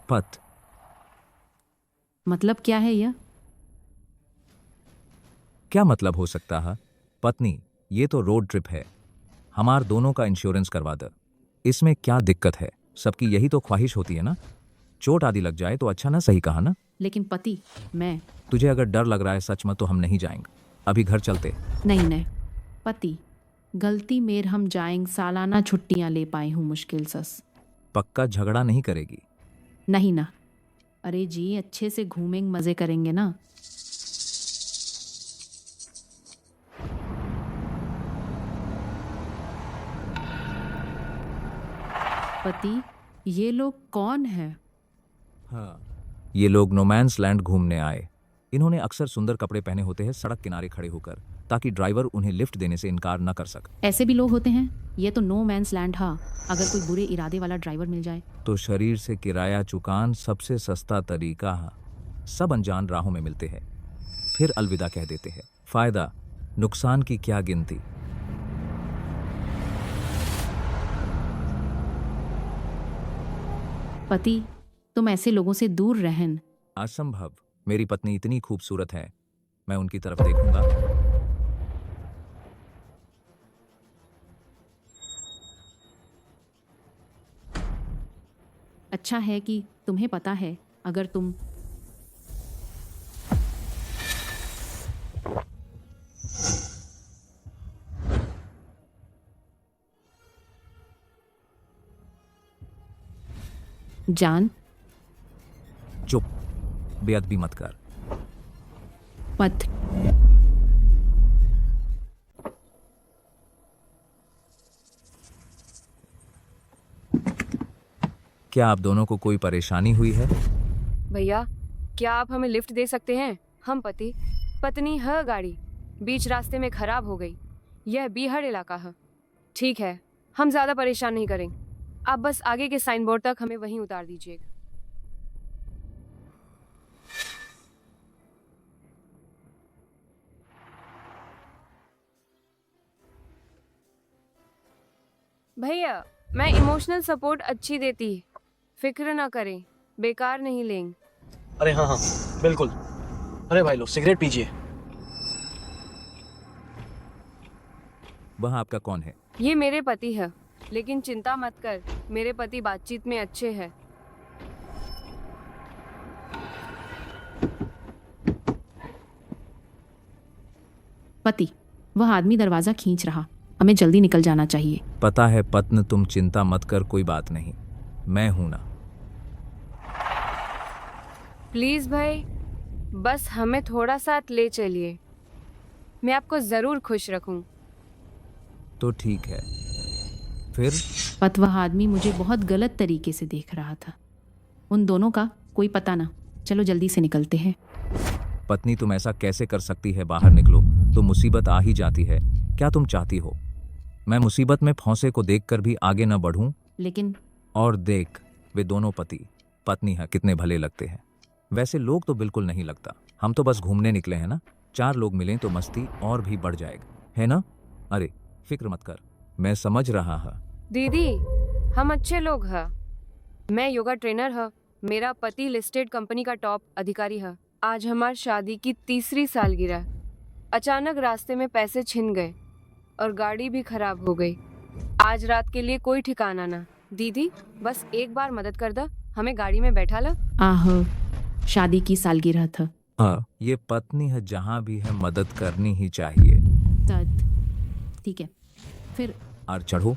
पत मतलब क्या है यह? क्या मतलब हो सकता है? पत्नी, ये तो रोड ट्रिप है, हमार दोनों का इंश्योरेंस करवा दे। इसमें क्या दिक्कत है? सबकी यही तो ख्वाहिश होती है ना। चोट आदि लग जाए तो अच्छा ना, सही कहा ना? लेकिन पति, मैं तुझे अगर डर लग रहा है सच में तो हम नहीं जाएंगे, अभी घर चलते। नहीं नहीं पति, गलती मेर हम जाएंगे, सालाना छुट्टियां ले पाई हूँ मुश्किल सस। पक्का झगड़ा नहीं करेगी? नहीं ना। अरे जी, अच्छे से घूमेंगे, मजे करेंगे ना। पति, ये लोग कौन है? हाँ, ये लोग नोमैंस लैंड घूमने आए। इन्होंने अक्सर सुंदर कपड़े पहने होते हैं सड़क किनारे खड़े होकर, ताकि ड्राइवर उन्हें लिफ्ट देने से इनकार न कर सके। ऐसे भी लोग होते हैं? ये तो नो मैंस लैंड हा। अगर कोई बुरे इरादे वाला ड्राइवर मिल जाए तो शरीर से किराया चुकान सबसे सस्ता तरीका है। सब अनजान राहों में मिलते हैं, फिर अलविदा कह देते हैं। फायदा नुकसान की क्या गिनती। पति, तुम ऐसे लोगों से दूर रहन। असंभव, मेरी पत्नी इतनी खूबसूरत है, मैं उनकी तरफ देखूंगा। अच्छा है कि तुम्हें पता है, अगर तुम जान। चुप, बेअदबी मत कर। पत क्या आप दोनों को कोई परेशानी हुई है? भैया, क्या आप हमें लिफ्ट दे सकते हैं? हम पति पत्नी है, गाड़ी बीच रास्ते में खराब हो गई। यह बीहड़ इलाका है। ठीक है, हम ज़्यादा परेशान नहीं करेंगे। आप बस आगे के साइन बोर्ड तक हमें वहीं उतार दीजिएगा। भैया, मैं इमोशनल सपोर्ट अच्छी देती, फिक्र ना करें, बेकार नहीं लेंगे। अरे हाँ हाँ, बिल्कुल। अरे भाई लो, सिगरेट पीजिए। वह आपका कौन है? ये मेरे पति है, लेकिन चिंता मत कर, मेरे पति बातचीत में अच्छे हैं। पति, वह आदमी दरवाजा खींच रहा, हमें जल्दी निकल जाना चाहिए। पता है पत्न, तुम चिंता मत कर, कोई बात नहीं, मैं हूं ना। प्लीज भाई, बस हमें थोड़ा साथ ले चलिए, मैं आपको जरूर खुश रखूं। तो ठीक है फिर। पत, वह आदमी मुझे बहुत गलत तरीके से देख रहा था। उन दोनों का कोई पता ना। चलो जल्दी से निकलते हैं। पत्नी, तुम ऐसा कैसे कर सकती है? बाहर निकलो तो मुसीबत आ ही जाती है। क्या तुम चाहती हो मैं मुसीबत में फंसे को देखकर भी आगे न बढ़ूं? लेकिन और देख, वे दोनों पति पत्नी हैं, कितने भले लगते हैं। वैसे लोग तो बिल्कुल नहीं लगता, हम तो बस घूमने निकले हैं ना। 4 लोग मिलें तो मस्ती और भी बढ़ जाएगा, है ना? अरे फिक्र मत कर, मैं समझ रहा है। दीदी, हम अच्छे लोग हैं। मैं योगा ट्रेनर है, मेरा पति लिस्टेड कंपनी का टॉप अधिकारी है। आज हमारी शादी की 3री सालगिरह। अचानक रास्ते में पैसे छिन गए और गाड़ी भी खराब हो गई। आज रात के लिए कोई ठिकाना ना। दीदी, बस एक बार मदद कर दो, हमें गाड़ी में बैठा ला। आह, शादी की सालगिरह था। हाँ, ये पत्नी है, जहां भी है मदद करनी ही चाहिए। ठीक है फिर। और चढ़ो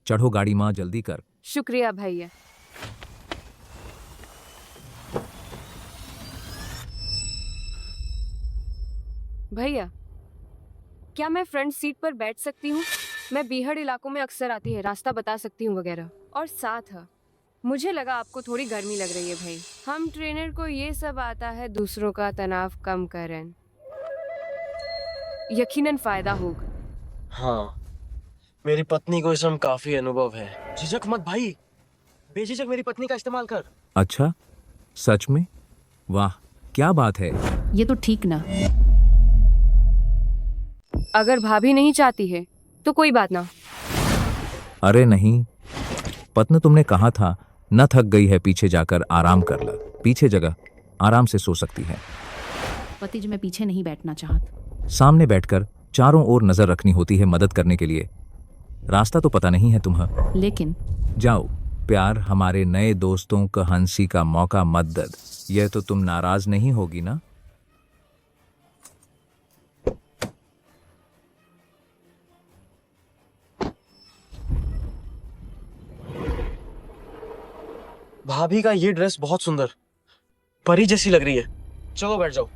चढ़ो गाड़ी माँ, जल्दी कर। शुक्रिया भैया। भैया, क्या मैं फ्रंट सीट पर बैठ सकती हूँ? मैं बीहड़ इलाकों में अक्सर आती है, रास्ता बता सकती हूँ वगैरह। और साथ है, मुझे लगा आपको थोड़ी गर्मी लग रही है भाई। हम ट्रेनर को ये सब आता है दूसरों का तनाव कम करन, यकीनन फायदा होगा। हाँ, मेरी पत्नी को इसमें काफी अनुभव है। झिझक मत भाई, बेझिझक मेरी पत्नी का इस्तेमाल कर। अच्छा, सच में? वाह, क्या बात है। ये तो ठीक ना। अगर भाभी नहीं चाहती है तो कोई बात ना। अरे नहीं पत्न, तुमने कहा था न थक गई है पीछे जाकर आराम कर ल, पीछे जगह आराम से सो सकती है। पतिज मैं पीछे नहीं बैठना चाहत। सामने बैठकर चारों ओर नजर रखनी होती है मदद करने के लिए। रास्ता तो पता नहीं है तुम्हें। लेकिन जाओ प्यार, हमारे नए दोस्तों का हंसी का मौका मत दद। यह तो तुम नाराज नहीं होगी ना? भाभी का ये ड्रेस बहुत सुंदर, परी जैसी लग रही है। चलो बैठ जाओ।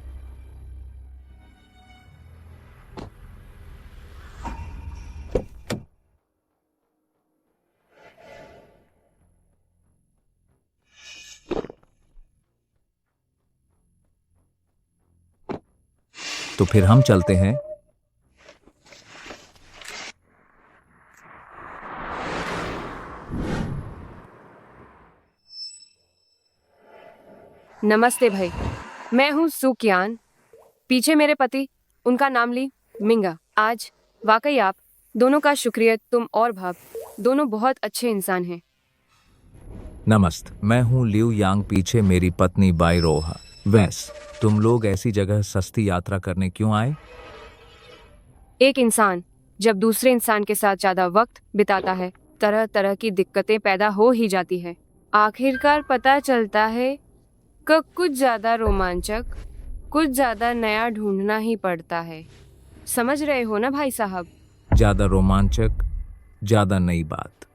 तो फिर हम चलते हैं। नमस्ते भाई, मैं हूँ सुकियान। पीछे मेरे पति, उनका नाम ली मिंगा। आज वाकई आप दोनों का शुक्रिया, तुम और भाव दोनों बहुत अच्छे इंसान हैं। नमस्त, मैं हूँ लिu यांग, पीछे मेरी पत्नी बाई रोहा। वैस तुम लोग ऐसी जगह सस्ती यात्रा करने क्यों आए? एक इंसान जब दूसरे इंसान के साथ ज्यादा वक्त बिताता है, तरह तरह की दिक्कतें पैदा हो ही जाती है। आखिरकार पता चलता है कि कुछ ज्यादा रोमांचक, कुछ ज्यादा नया ढूंढना ही पड़ता है। समझ रहे हो ना भाई साहब? ज्यादा रोमांचक, ज्यादा नई बात।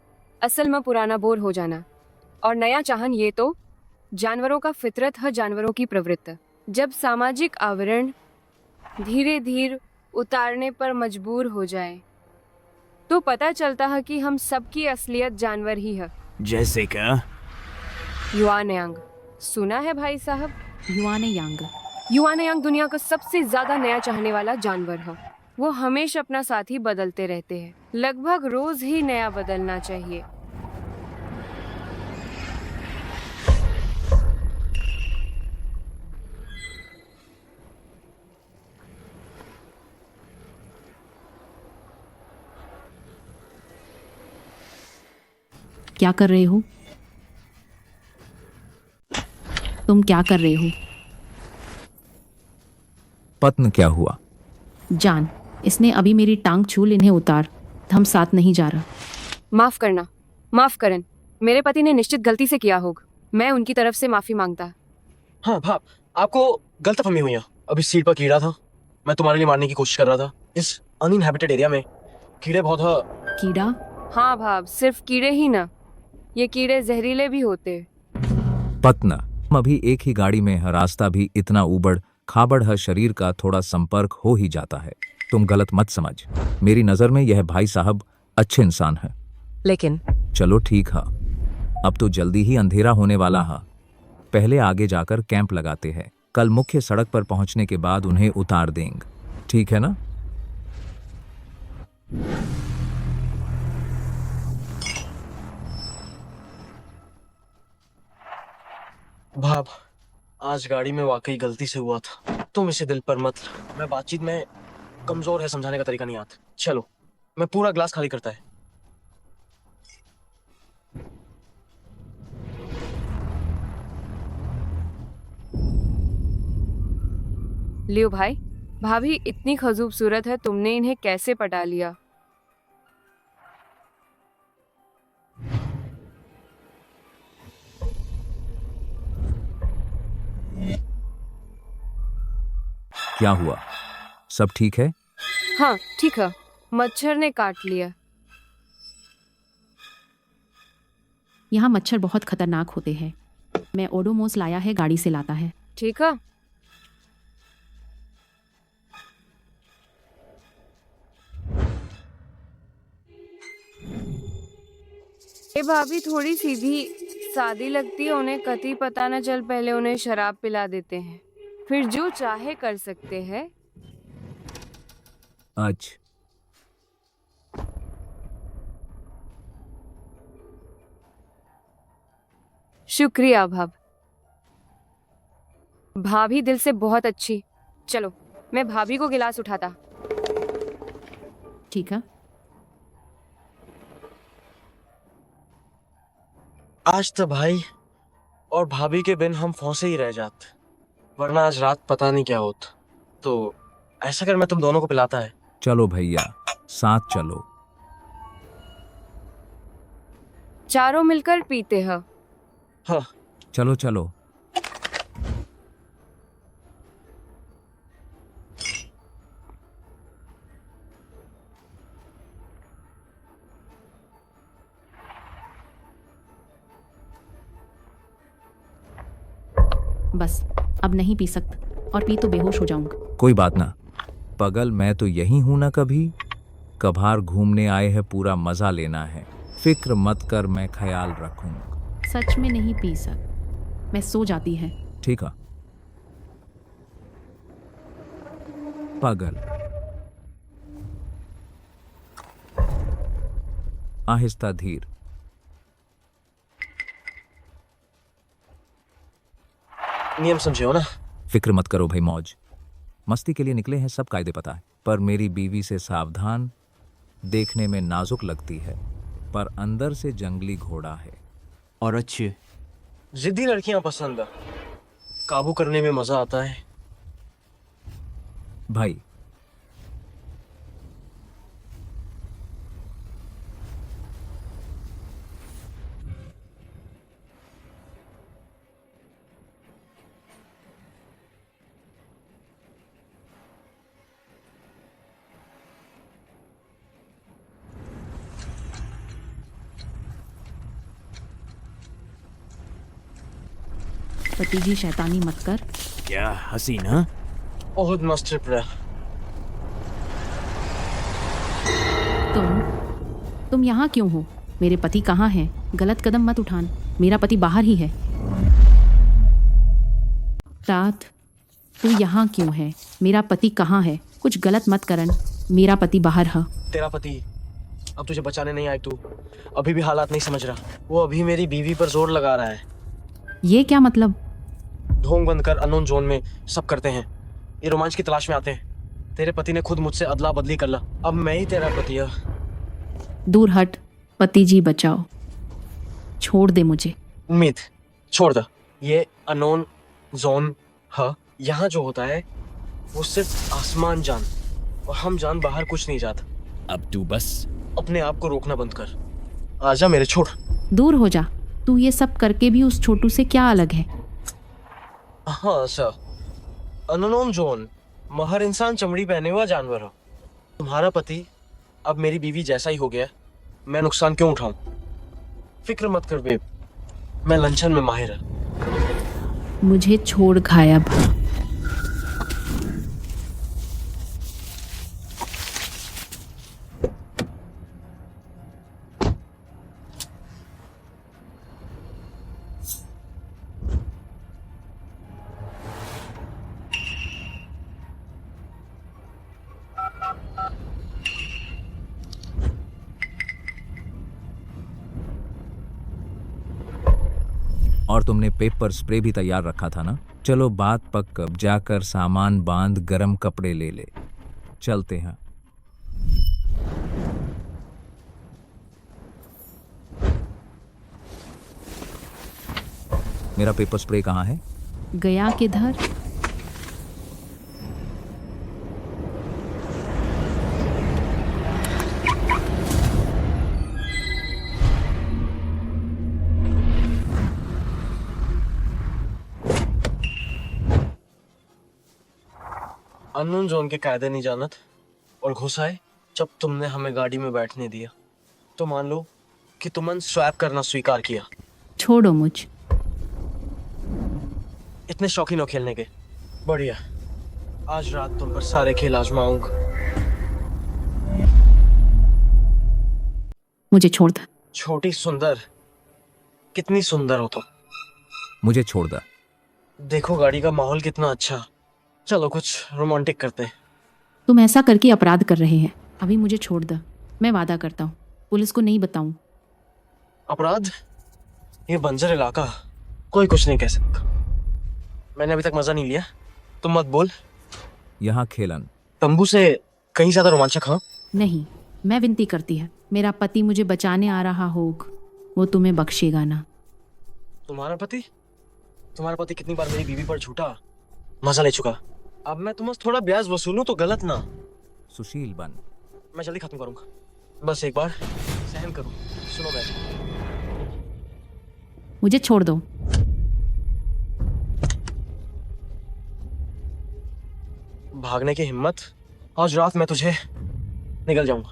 असल में पुराना बोर हो जाना और नया चाहन, ये तो जानवरों का फितरत है, जानवरों की प्रवृत्ति। जब सामाजिक आवरण धीरे धीरे उतारने पर मजबूर हो जाए तो पता चलता है कि हम सबकी असलियत जानवर ही है। जैसे क्या? युआनयांग सुना है भाई साहब? युआन यांग। युआनयांग दुनिया का सबसे ज्यादा नया चाहने वाला जानवर है। वो हमेशा अपना साथी बदलते रहते हैं, लगभग रोज ही नया बदलना चाहिए। क्या कर रहे हो? तुम क्या कर रहे हो? पत्न क्या हुआ? जान, इसने अभी मेरी टांग छूल, इन्हें उतार। हम साथ नहीं जा रहा। माफ करना, माफ करन। मेरे पति ने निश्चित गलती से किया होगा। मैं उनकी तरफ से माफी मांगता। हाँ भाप, आपको गलतफहमी हुई है। अभी सीट पर कीड़ा था, मैं तुम्हारे लिए मारने की कोशिश कर रहा था। इस अनइनहैबिटेड एरिया में कीड़े बहुत है। कीड़ा? हाँ भाव, सिर्फ कीड़े ही ना, ये कीड़े जहरीले भी होते। पत्न, हम अभी एक ही गाड़ी में है, रास्ता भी इतना ऊबड़ खाबड़ है, शरीर का थोड़ा संपर्क हो ही जाता है। तुम गलत मत समझ, मेरी नजर में यह भाई साहब अच्छे इंसान है। लेकिन चलो ठीक है, अब तो जल्दी ही अंधेरा होने वाला है। पहले आगे जाकर कैंप लगाते हैं, कल मुख्य सड़क पर पहुंचने के बाद उन्हें उतार देंगे, ठीक है ना? भाप, आज गाड़ी में वाकई गलती से हुआ था। तुम इसे दिल पर मत लो। मैं बातचीत में कमजोर है, समझाने का तरीका नहीं आता। चलो, मैं पूरा ग्लास खाली करता है। लियो भाई, भाभी इतनी खूबसूरत है, तुमने इन्हें कैसे पटा लिया? क्या हुआ? सब ठीक है? हाँ ठीक है, मच्छर ने काट लिया। यहाँ मच्छर बहुत खतरनाक होते हैं। मैं ओडोमोस लाया है, गाड़ी से लाता है। ठीक है। ये भाभी थोड़ी सीधी सादी लगती है, उन्हें कति पता न चल, पहले उन्हें शराब पिला देते हैं, फिर जो चाहे कर सकते हैं। अच्छा, शुक्रिया भाभी दिल से बहुत अच्छी। चलो, मैं भाभी को गिलास उठाता। ठीक है। आज तो भाई और भाभी के बिन हम फंसे ही रह जाते, वरना आज रात पता नहीं क्या होता। तो ऐसा कर, मैं तुम दोनों को पिलाता है। चलो भैया, साथ चलो। चारों मिलकर पीते हैं। हाँ। चलो चलो। बस अब नहीं पी सकता, और पी तो बेहोश हो जाऊंगा। कोई बात ना पगल, मैं तो यही हूं ना, कभी कभार घूमने आए हैं, पूरा मजा लेना है। फिक्र मत कर, मैं ख्याल रखूंगा। सच में नहीं पी सक, मैं सो जाती है। ठीक है पागल। आहिस्ता धीर। नियम समझे हो ना? फिक्र मत करो भाई, मौज मस्ती के लिए निकले हैं, सब कायदे पता है। पर मेरी बीवी से सावधान, देखने में नाजुक लगती है पर अंदर से जंगली घोड़ा है। और अच्छे जिद्दी लड़कियां पसंद है, काबू करने में मजा आता है। भाई पति जी शैतानी मत कर। क्या हसीना। बहुत मस्त ट्रिप रहा। तुम यहाँ क्यों हो? मेरे पति कहाँ हैं? गलत कदम मत उठान, मेरा पति बाहर ही है। रात, तू यहाँ क्यों है? मेरा पति कहाँ है? कुछ गलत मत करन, मेरा पति बाहर है। तेरा पति अब तुझे बचाने नहीं आए, तू अभी भी हालात नहीं समझ रहा। वो अभी मेरी बीवी पर जोर लगा रहा है। ये क्या मतलब? ढोंग बंद कर, अननोन जोन में सब करते हैं, ये रोमांच की तलाश में आते हैं। तेरे पति ने खुद मुझसे अदला बदली कर ला, अब मैं ही तेरा पति है। दूर हट, पति जी बचाओ, छोड़ दे मुझे। उम्मीद छोड़ दे। ये अननोन जोन है, यहाँ जो होता है वो सिर्फ आसमान जान और हम जान बाहर कुछ नहीं जाता। अब तू बस अपने आप को रोकना बंद कर, आजा मेरे, छोड़। दूर हो जा, तू ये सब करके भी उस छोटू से क्या अलग है? हाँ सर, अननोन जोन में हर इंसान चमड़ी पहने हुआ जानवर हो। तुम्हारा पति अब मेरी बीवी जैसा ही हो गया, मैं नुकसान क्यों उठाऊं? फिक्र मत कर बेब, मैं लंचन में माहिर है। मुझे छोड़ गायब। और तुमने पेपर स्प्रे भी तैयार रखा था ना। चलो बात पक, अब जाकर सामान बांध, गरम कपड़े ले ले, चलते हैं। मेरा पेपर स्प्रे कहाँ है? गया किधर? अननोन जोन के कायदे नहीं जानत और घुस आए जब तुमने हमें गाड़ी में बैठने दिया, तो मान लो कि तुमने स्वैप करना स्वीकार किया। छोड़ो मुझ। इतने शौकीन हो खेलने के, बढ़िया। आज रात तुम पर सारे खेल आजमाऊंगा। मुझे छोड़ दे। छोटी सुंदर, कितनी सुंदर हो तुम। मुझे छोड़ दे। देखो गाड़ी का माहौल कितना अच्छा, चलो कुछ रोमांटिक करते हैं। तुम ऐसा करके अपराध कर रहे हैं। अभी मुझे छोड़ दे, मैं वादा करता हूँ पुलिस को नहीं बताऊं। अपराध? ये बंजर इलाका, कोई कुछ नहीं कह सकता। मैंने अभी तक मजा नहीं लिया, तुम मत बोल। यहाँ खेलन तंबू से कहीं ज्यादा रोमांचक। हाँ नहीं, मैं विनती करती है, मेरा पति मुझे बचाने आ रहा होग, वो तुम्हें बख्शेगा ना। तुम्हारा पति तुम्हारा पति कितनी बार मेरी बीवी पर झूठा मजा ले चुका। अब मैं तुमसे थोड़ा ब्याज वसूलूं तो गलत ना। सुशील बन। मैं जल्दी खत्म करूंगा, बस एक बार सहन करो। सुनो मैं मुझे छोड़ दो। भागने की हिम्मत, आज रात मैं तुझे निकल जाऊंगा।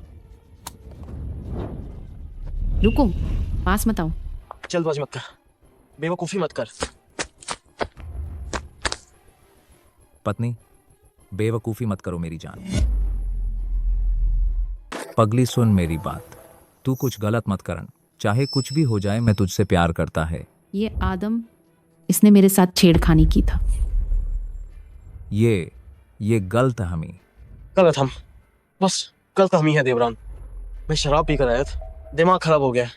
रुको, पास मत आओ। जल्दबाजी मत कर, बेवकूफी मत कर। पत्नी, बेवकूफी मत करो मेरी जान। पगली सुन मेरी बात, तू कुछ गलत मत करन। चाहे कुछ भी हो जाए, मैं तुझसे प्यार करता है। ये आदम, इसने मेरे साथ छेड़खानी की था। ये गलत हमी। गलत हम, बस गलत हम ही है देवरान। मैं शराब पीकर आया था, दिमाग खराब हो गया।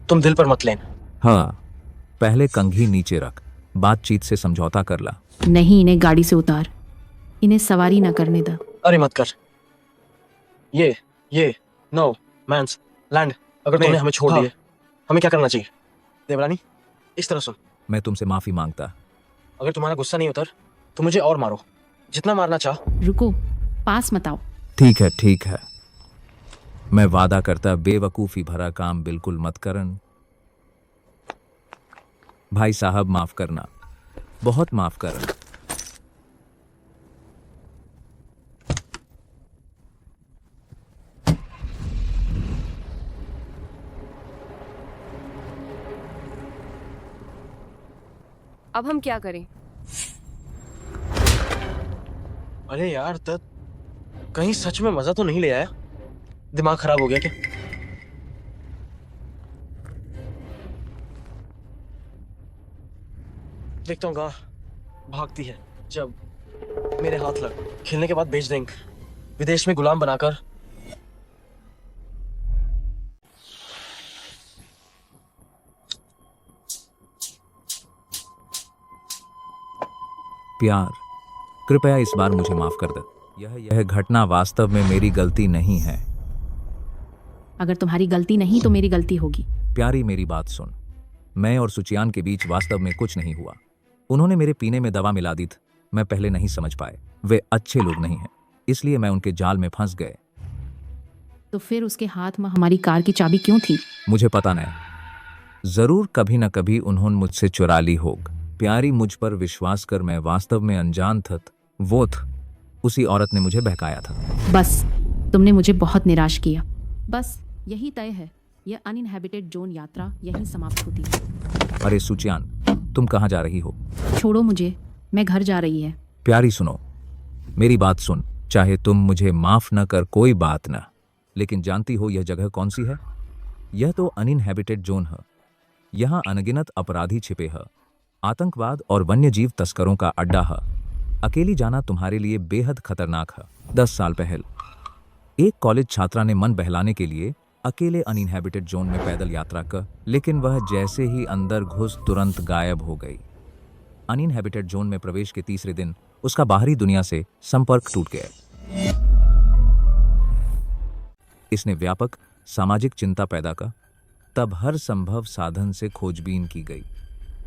तुम दिल पर मत लेना। हाँ, पहले कंघी नीचे रख, बातचीत से समझौता कर ला। नहीं, इन्हें गाड़ी से उतार। इन्हें सवारी ना करने दा। अरे मत कर। ये नो मैंस लैंड। अगर तुमने हमें छोड़ दिए, हमें क्या करना चाहिए? देवरानी, इस तरह सुन। मैं तुमसे माफी मांगता। अगर तुम्हारा गुस्सा नहीं उतर तो मुझे और मारो, जितना मारना चाह। रुको, पास मत आओ। ठीक है, मैं वादा करता बेवकूफी भरा काम बिल्कुल मत करन। भाई साहब माफ करना, बहुत माफ करन। अब हम क्या करें? अरे यार तब कहीं सच में मजा तो नहीं ले आया? दिमाग खराब हो गया क्या? देखता हूँ कहाँ भागती है। जब मेरे हाथ लग खेलने के बाद बेच देंगे, विदेश में गुलाम बनाकर। प्यार, कृपया इस बार मुझे माफ कर दे। यह घटना वास्तव में मेरी गलती नहीं है। अगर तुम्हारी गलती नहीं तो मेरी गलती होगी। प्यारी मेरी बात सुन, मैं और सुचियान के बीच वास्तव में कुछ नहीं हुआ। उन्होंने मेरे पीने में दवा मिला दी थी, मैं पहले नहीं समझ पाए। वे अच्छे लोग नहीं हैं, इसलिए मैं उनके जाल में फंस गए। तो फिर उसके हाथ में हमारी कार की चाबी क्यों थी? मुझे पता नहीं, जरूर कभी न कभी उन्होंने मुझसे चुरा ली होग। प्यारी, मुझ पर विश्वास कर, मैं वास्तव में अनजान था। वो उसी औरत ने मुझे बहकाया था। बस, तुमने मुझे बहुत निराश किया। बस यही तय है, यह अनइनहैबिटेड जोन यात्रा यहीं समाप्त होती है। अरे सुचियान, तुम कहाँ जा रही हो? छोड़ो मुझे, मैं घर जा रही है। प्यारी सुनो, मेरी बात सुन। चाहे तुम मुझे माफ न कर, कोई बात न, लेकिन जानती हो यह जगह कौन सी है? यह तो अनइनहैबिटेड जोन है। यहाँ अनगिनत अपराधी छिपे हैं, आतंकवाद और वन्यजीव तस्करों का अड्डा है। अकेली जाना तुम्हारे लिए बेहद खतरनाक है। 10 साल पहले एक कॉलेज छात्रा ने मन बहलाने के लिए अकेले अनइनहैबिटेड जोन में पैदल यात्रा कर, लेकिन वह जैसे ही अंदर घुस तुरंत गायब हो गई। अनइनहैबिटेड जोन में प्रवेश के तीसरे दिन उसका बाहरी दुनिया से संपर्क टूट गया। इसने व्यापक सामाजिक चिंता पैदा कर। तब हर संभव साधन से खोजबीन की गई,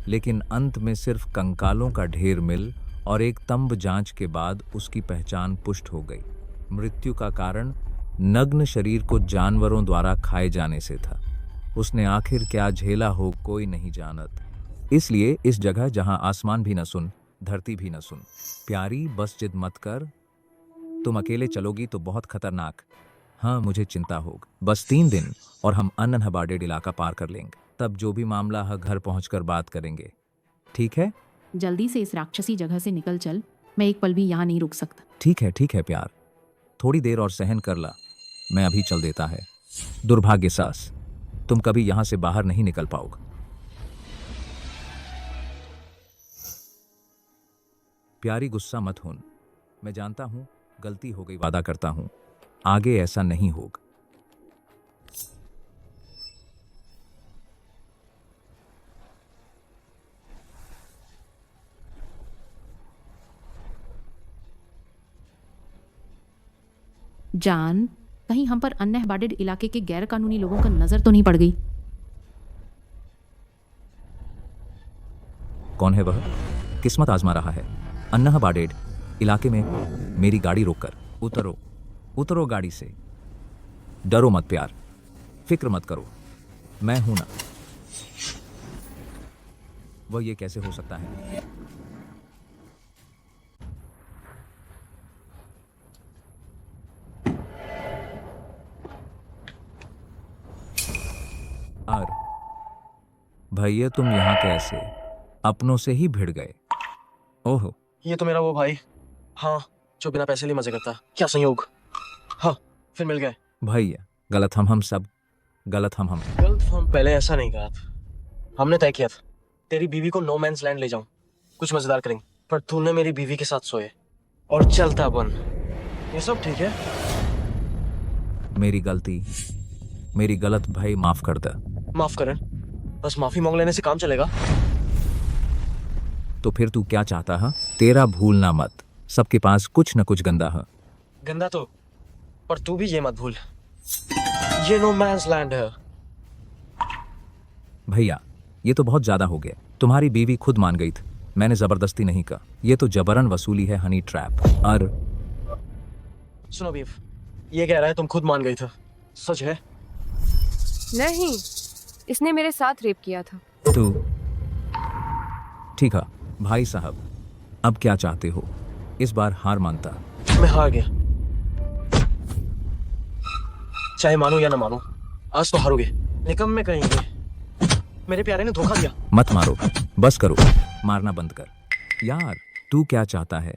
लेकिन अंत में सिर्फ कंकालों का ढेर मिल और एक तंब जांच के बाद उसकी पहचान पुष्ट हो गई। मृत्यु का कारण नग्न शरीर को जानवरों द्वारा खाए जाने से था। उसने आखिर क्या झेला हो, कोई नहीं जानत। इसलिए इस जगह जहां आसमान भी न सुन, धरती भी न सुन। प्यारी, बस जिद मत कर। तुम अकेले चलोगी तो बहुत खतरनाक। हाँ, मुझे चिंता होगी। बस 3 दिन और हम अनइनहैबिटेड इलाका पार कर लेंगे। तब जो भी मामला है घर पहुंचकर बात करेंगे, ठीक है? जल्दी से इस राक्षसी जगह से निकल चल। मैं एक पल भी यहाँ नहीं रुक सकता। ठीक है प्यार, थोड़ी देर और सहन कर ला। मैं अभी चल देता है। दुर्भाग्य सास, तुम कभी यहां से बाहर नहीं निकल पाओगे। प्यारी, गुस्सा मत होन। मैं जानता हूं गलती हो गई, वादा करता हूं आगे ऐसा नहीं होगा। जान, कहीं हम पर अनइनहैबिटेड इलाके के गैर कानूनी लोगों का नजर तो नहीं पड़ गई? कौन है वह? किस्मत आजमा रहा है। अन्ना बाडेड इलाके में मेरी गाड़ी रोककर उतरो, उतरो गाड़ी से। डरो मत प्यार, फिक्र मत करो, मैं हूं ना। वह ये कैसे हो सकता है? और भैया तुम यहाँ कैसे? अपनों से ही भिड़ गए। ओहो, ये तो मेरा वो भाई, हाँ, जो बिना पैसे लिए मजे करता। क्या संयोग। हाँ, फिर मिल गए। भैया गलत हम सब गलत हम गलत हम पहले ऐसा नहीं कहा था। हमने तय किया था तेरी बीवी को नो मैंस लैंड ले जाऊं, कुछ मजेदार करेंगे, पर तूने मेरी बीवी के साथ सोए और चलता बन। ये सब ठीक है? मेरी गलती, मेरी गलत भाई, माफ कर दे। माफ करें, बस माफी मांग लेने से काम चलेगा? तो फिर तू क्या चाहता है? तेरा भूलना मत, सबके पास कुछ न कुछ गंदा है। गंदा तो, पर तू भी ये मत भूल, ये नो मैंस लैंड है। भैया ये तो बहुत ज्यादा हो गया। तुम्हारी बीवी खुद मान गई थी, मैंने जबरदस्ती नहीं कहा। ये तो जबरन वसूली है, हनी ट्रैप। और सुनो बीफ, ये कह रहा है तुम खुद मान गई था, सच है? नहीं, इसने मेरे साथ रेप किया था। तू ठीक है भाई साहब, अब क्या चाहते हो? इस बार हार मानता। मैं हार गया, चाहे मानो या ना मानो, आज तो हारोगे। निकम्मे कहेंगे, मेरे प्यारे ने धोखा दिया। मत मारो, बस करो, मारना बंद कर। यार तू क्या चाहता है?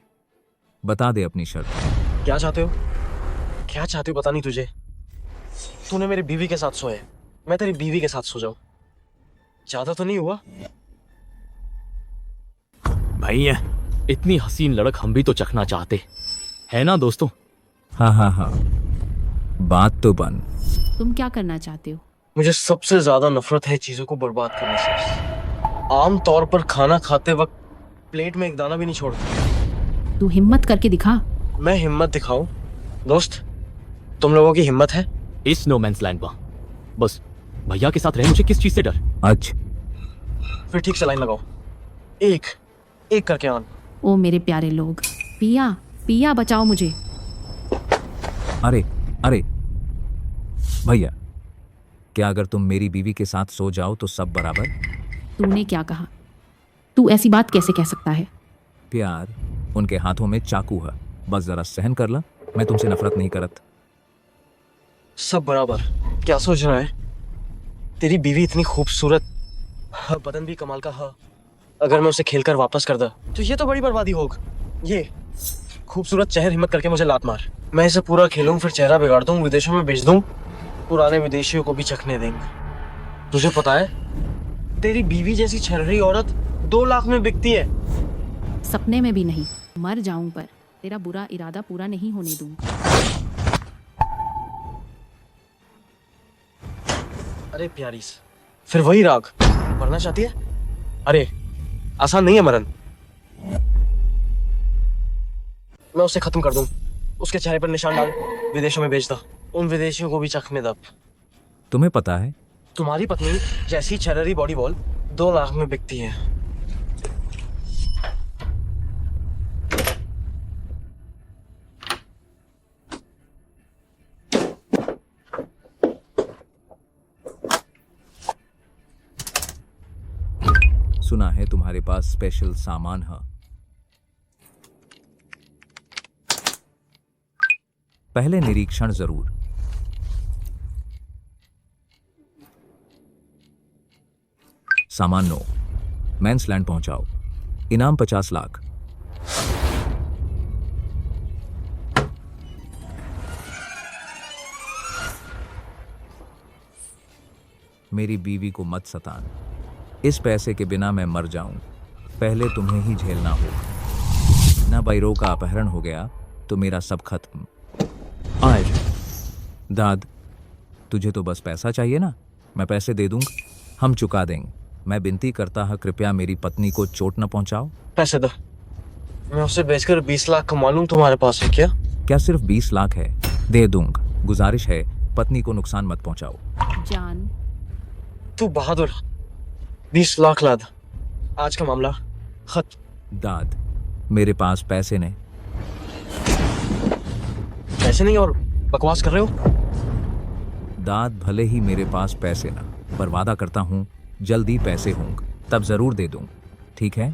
बता दे अपनी शर्त। क्या चाहते हो? क्या चाहते हो? पता नहीं तुझे? तूने मेरी बीवी के साथ सोए, मैं तेरी बीवी के साथ सो जाऊं, ज्यादा तो नहीं हुआ? भैया इतनी हसीन लड़क हम भी तो चखना चाहते है ना दोस्तों। हाँ, बात तो बन। तुम क्या करना चाहते हो? मुझे सबसे ज्यादा नफरत है चीजों को बर्बाद करने से। आम तौर पर खाना खाते वक्त प्लेट में एक दाना भी नहीं छोड़ता। तू हिम्मत करके दिखा। मैं हिम्मत दिखाऊं? दोस्त, तुम लोगों की हिम्मत है? इस नो मैंस लैंड में बस भैया के साथ रहे, मुझे किस चीज से डर? अच्छा फिर ठीक से लाइन लगाओ, एक एक करके आन। ओ मेरे प्यारे लोग, पिया पिया बचाओ मुझे। अरे भैया, क्या अगर तुम मेरी बीवी के साथ सो जाओ तो सब बराबर? तूने क्या कहा? तू ऐसी बात कैसे कह सकता है? प्यार, उनके हाथों में चाकू है, बस जरा सहन कर ला। मैं तुमसे नफरत नहीं करत। सब बराबर। क्या सोच रहा है? तेरी बीवी इतनी खूबसूरत, बदन भी कमाल का है। अगर मैं उसे खेलकर वापस कर दा तो ये तो बड़ी बर्बादी होगी। ये खूबसूरत चेहर हिम्मत करके मुझे लात मार, मैं इसे पूरा खेलूं, फिर चेहरा बिगाड़ दूं, विदेशों में भेज दूं, पुराने विदेशियों को भी चखने देंगे। तुझे पता है तेरी बीवी जैसी छर्री औरत 2 लाख में बिकती है। सपने में भी नहीं। मर जाऊं पर तेरा बुरा इरादा पूरा नहीं होने दूंगा। अरे प्यारी, फिर वही राग मरना चाहती है? अरे आसान नहीं है मरण। मैं उसे खत्म कर दूं, उसके चेहरे पर निशान डाल, विदेशों में भेज दा, उन विदेशियों को भी चखने दब। तुम्हें पता है तुम्हारी पत्नी जैसी छररी बॉडी बॉल 2 लाख में बिकती है। सुना है तुम्हारे पास स्पेशल सामान है। पहले निरीक्षण जरूर। सामान 9, मैंस लैंड पहुंचाओ, इनाम 50 लाख। मेरी बीवी को मत सतान, इस पैसे के बिना मैं मर जाऊं, पहले तुम्हें ही झेलना होगा। ना बैरो का अपहरण हो गया तो मेरा सब खत्म। आज दाद, तुझे तो बस पैसा चाहिए ना, मैं पैसे दे दूंगा, हम चुका देंगे। मैं विनती करता है कृपया मेरी पत्नी को चोट न पहुंचाओ। पैसे दो, मैं उसे बेचकर 20 लाख कमा लूं। तुम्हारे पास है क्या? क्या सिर्फ 20 लाख है? दे दूंगा, गुजारिश है पत्नी को नुकसान मत पहुंचाओ। जान, तू बहादुर, 20 लाख लाद। आज का मामला खत। दाद, मेरे पास पैसे नहीं। पैसे नहीं और बकवास कर रहे हो? दाद, भले ही मेरे पास पैसे ना, पर वादा करता हूँ जल्दी पैसे होंगे तब जरूर दे दूँ, ठीक है?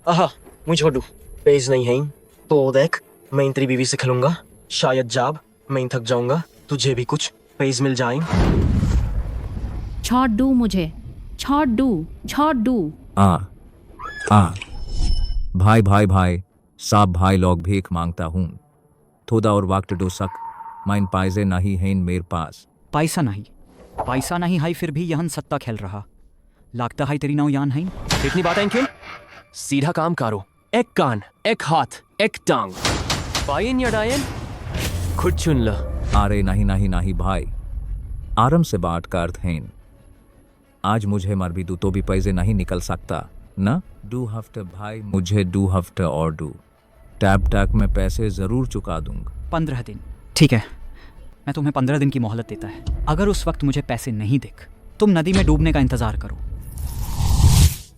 आहा, मुझे छोड़ू। पेज नहीं है तो देख, मैं इन तेरी बीवी से खेलूंगा। शायद जाब मैं इन थक जाऊंगा, तुझे भी कुछ पेज मिल जाए। छोड़ दू मुझे, छोड़ दू, छोड़ दू। आ भाई भाई भाई, साब भाई लोग भीख मांगता हूँ, थोड़ा और वक्त दो सक, माइन पाइजे नहीं है मेरे पास। पैसा नहीं है फिर भी यहन सत्ता खेल रहा। लगता है तेरी नाव यान है। इतनी बात है इनके? सीधा काम करो, एक कान, एक हाथ, एक टांग। पाइन या डायन, खुद चुन लो। अरे नहीं नहीं नहीं भाई, आराम से बात का अर्थ है। आज मुझे मर भी दू तो भी पैसे नहीं निकल सकता ना। 2 हफ्ते भाई, मुझे 2 हफ्ते और दू, टैप टैक में पैसे जरूर चुका दूंगा। 15 दिन ठीक है, मैं तुम्हें 15 दिन की मोहलत देता है। अगर उस वक्त मुझे पैसे नहीं दिख, तुम नदी में डूबने का इंतजार करो।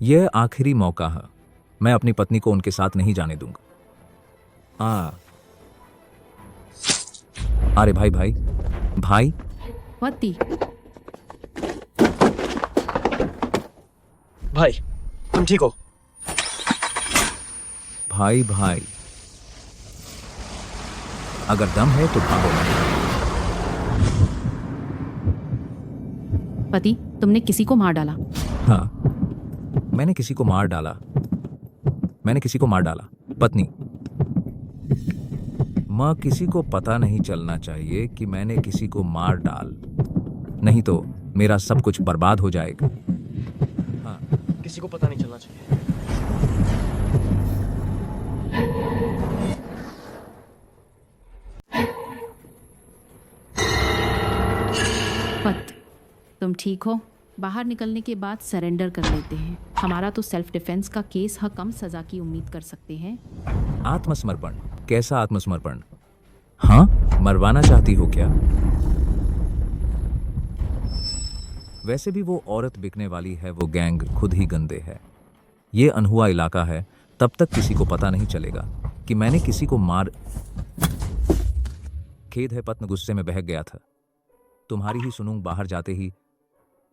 यह आखिरी मौका है, मैं अपनी पत्नी को उनके साथ नहीं जाने दूंगा। अरे भाई भाई भाई, पति, भाई तुम ठीक हो? भाई भाई, अगर दम है तो भागो। पति, तुमने किसी को मार डाला। हाँ, मैंने किसी को मार डाला, मैंने किसी को मार डाला। पत्नी, माँ, किसी को पता नहीं चलना चाहिए कि मैंने किसी को मार डाल, नहीं तो मेरा सब कुछ बर्बाद हो जाएगा। हाँ, किसी को पता नहीं चलना चाहिए। पत, तुम ठीक हो? बाहर निकलने के बाद सरेंडर कर लेते हैं। हमारा तो सेल्फ डिफेंस का केस है, कम सजा की उम्मीद कर सकते हैं। आत्मसमर्पण? कैसा आत्मसमर्पण? हाँ, मरवाना चाहती हो क्या? वैसे भी वो औरत बिकने वाली है, वो गैंग खुद ही गंदे है। ये अनहुआ इलाका है, तब तक किसी को पता नहीं चलेगा कि मैंने किसी को मार। खेद है, पत्न गुस्से में बहक गया था। तुम्हारी ही सुनूं, बाहर जाते ही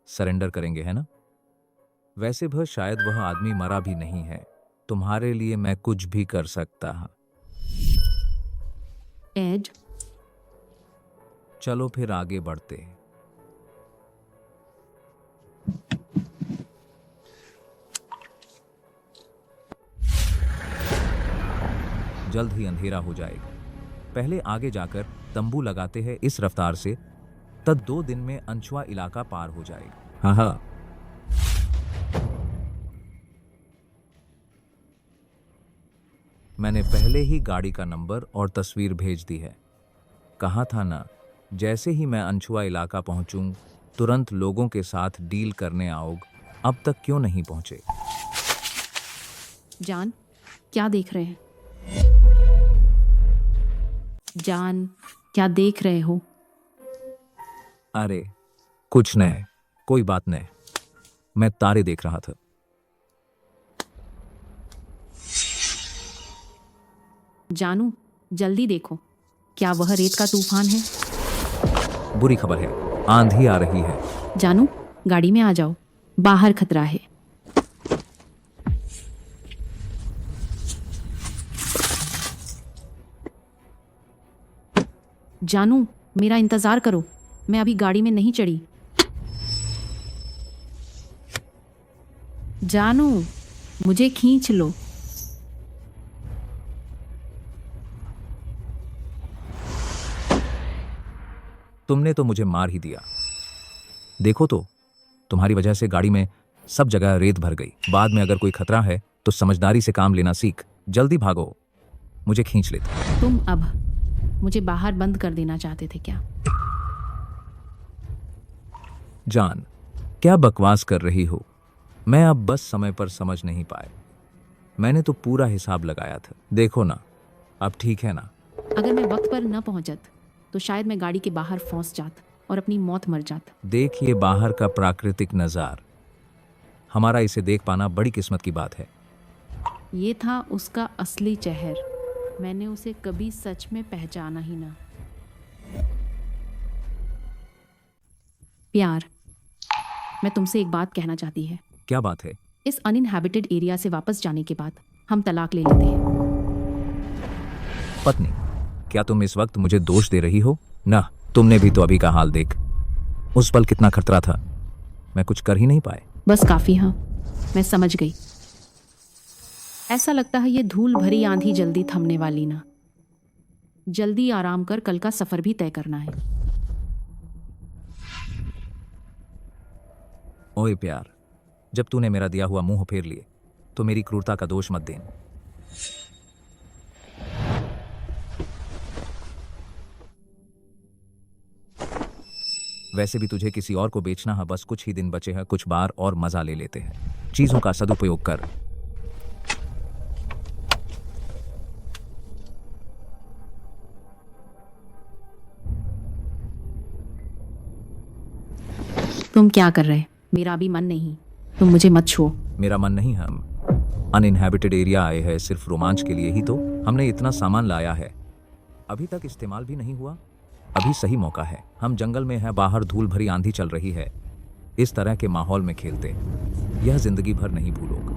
सरेंडर करेंगे, है ना? वैसे भी शायद वह आदमी मरा भी नहीं है। तुम्हारे लिए मैं कुछ भी कर सकता हूं। एड, चलो फिर आगे बढ़ते हैं। जल्द ही अंधेरा हो जाएगा। पहले आगे जाकर तंबू लगाते हैं इस रफ्तार से, तब 2 दिन में अंचुआ इलाका पार हो जाएगा। हाँ हाँ, मैंने पहले ही गाड़ी का नंबर और तस्वीर भेज दी है। कहा था ना, जैसे ही मैं अंचुआ इलाका पहुंचूं तुरंत लोगों के साथ डील करने आओग। अब तक क्यों नहीं पहुंचे? जान, क्या देख रहे हैं? जान, क्या देख रहे हो? अरे कुछ नहीं, कोई बात नहीं, मैं तारे देख रहा था। जानू, जल्दी देखो, क्या वह रेत का तूफान है? बुरी खबर है, आंधी आ रही है। जानू, गाड़ी में आ जाओ, बाहर खतरा है। जानू, मेरा इंतजार करो, मैं अभी गाड़ी में नहीं चढ़ी। जानू, मुझे खींच लो। तुमने तो मुझे मार ही दिया। देखो तो, तुम्हारी वजह से गाड़ी में सब जगह रेत भर गई। बाद में अगर कोई खतरा है तो समझदारी से काम लेना सीख। जल्दी भागो, मुझे खींच लेते। तुम अब मुझे बाहर बंद कर देना चाहते थे क्या? जान, क्या बकवास कर रही हो? मैं अब बस समय पर समझ नहीं पाए। मैंने तो पूरा हिसाब लगाया था। देखो ना, अब ठीक है ना? अगर मैं वक्त पर न पहुंचत तो शायद मैं गाड़ी के बाहर फंस जात और अपनी मौत मर जात। देखिए बाहर का प्राकृतिक नज़ार। हमारा इसे देख पाना बड़ी किस्मत की बात है। ये था उसका असली चेहर। मैंने उसे कभी सच में पहचाना ही ना। प्यार, मैं तुमसे एक बात कहना चाहती है। क्या बात है? इस अनइनहैबिटेड एरिया से वापस जाने के बाद हम तलाक ले लेते हैं। पत्नी, क्या तुम इस वक्त मुझे दोष दे रही हो? ना, तुमने भी तो अभी का हाल देख। उस पल कितना खतरा था, मैं कुछ कर ही नहीं पाए। बस काफी, हाँ, मैं समझ गई। ऐसा लगता है ये धूल भरी आंधी जल्दी थमने वाली ना। जल्दी आराम कर, कल का सफर भी तय करना है। ओए प्यार, जब तूने मेरा दिया हुआ मुंह फेर लिए तो मेरी क्रूरता का दोष मत देना। वैसे भी तुझे किसी और को बेचना है, बस कुछ ही दिन बचे हैं, कुछ बार और मजा ले लेते हैं। चीजों का सदुपयोग कर। तुम क्या कर रहे? मेरा अभी मन नहीं, तुम मुझे मत छुओ। मेरा मन नहीं, हम अनइनहैबिटेड एरिया आए हैं सिर्फ रोमांच के लिए ही तो। हमने इतना सामान लाया है, अभी तक इस्तेमाल भी नहीं हुआ। अभी सही मौका है। हम जंगल में हैं, बाहर धूल भरी आंधी चल रही है। इस तरह के माहौल में खेलते यह जिंदगी भर नहीं भूलोगे।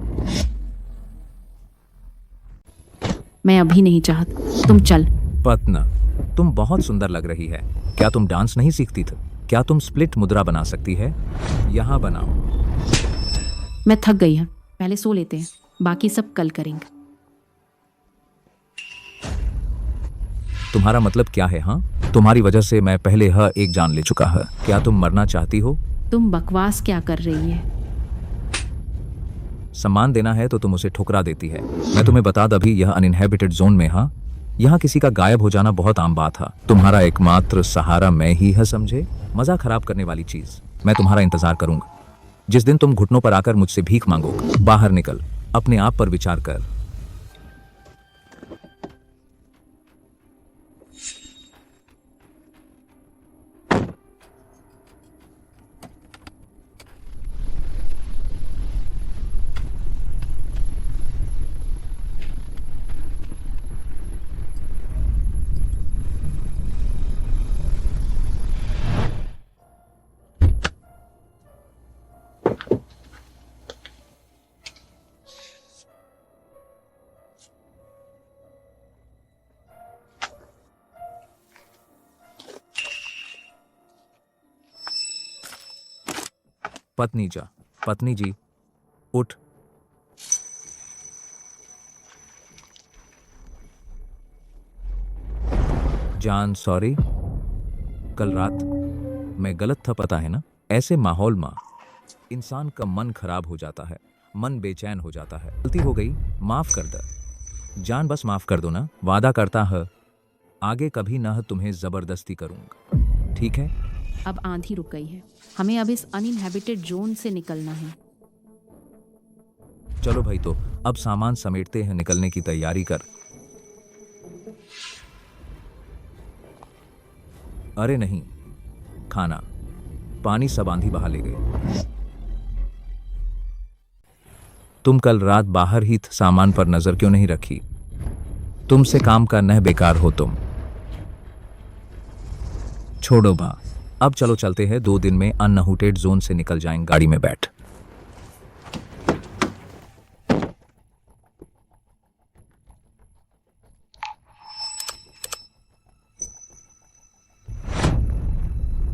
मैं अभी नहीं चाहत, तुम चल। पत्ना, तुम बहुत सुंदर लग रही है। क्या तुम डांस नहीं सीखती थी? क्या तुम स्प्लिट मुद्रा बना सकती है? यहाँ बनाओ। मैं थक गई हूँ, पहले सो लेते हैं, बाकी सब कल करेंगे। तुम्हारा मतलब क्या है? हाँ, तुम्हारी वजह से मैं पहले एक जान ले चुका है। क्या तुम मरना चाहती हो? तुम बकवास क्या कर रही है? सम्मान देना है तो तुम उसे ठुकरा देती है। मैं तुम्हें बता दूं, अभी यह अनइनहैबिटेड जोन में हाँ, यहाँ किसी का गायब हो जाना बहुत आम बात है। तुम्हारा एकमात्र सहारा मैं ही है, समझे? मजा खराब करने वाली चीज। मैं तुम्हारा इंतजार करूंगा। जिस दिन तुम घुटनों पर आकर मुझसे भीख मांगोगे। बाहर निकल, अपने आप पर विचार कर। पत्नी जी, उठ। जान, सॉरी, कल रात मैं गलत था, पता है ना? ऐसे माहौल में इंसान का मन खराब हो जाता है, मन बेचैन हो जाता है। गलती हो गई, माफ कर दे जान, बस माफ कर दो ना। वादा करता है आगे कभी ना तुम्हें जबरदस्ती करूंगा, ठीक है? अब आंधी रुक गई है, हमें अब इस अनइनहैबिटेड जोन से निकलना है। चलो भाई, तो अब सामान समेटते हैं, निकलने की तैयारी कर। अरे नहीं, खाना पानी सब आंधी बहा ले गए। तुम कल रात बाहर ही सामान पर नजर क्यों नहीं रखी? तुमसे काम करना है, बेकार हो तुम। छोड़ो बा, अब चलो चलते हैं। 2 दिन में अनइनहैबिटेड जोन से निकल जाएंगे। गाड़ी में बैठ।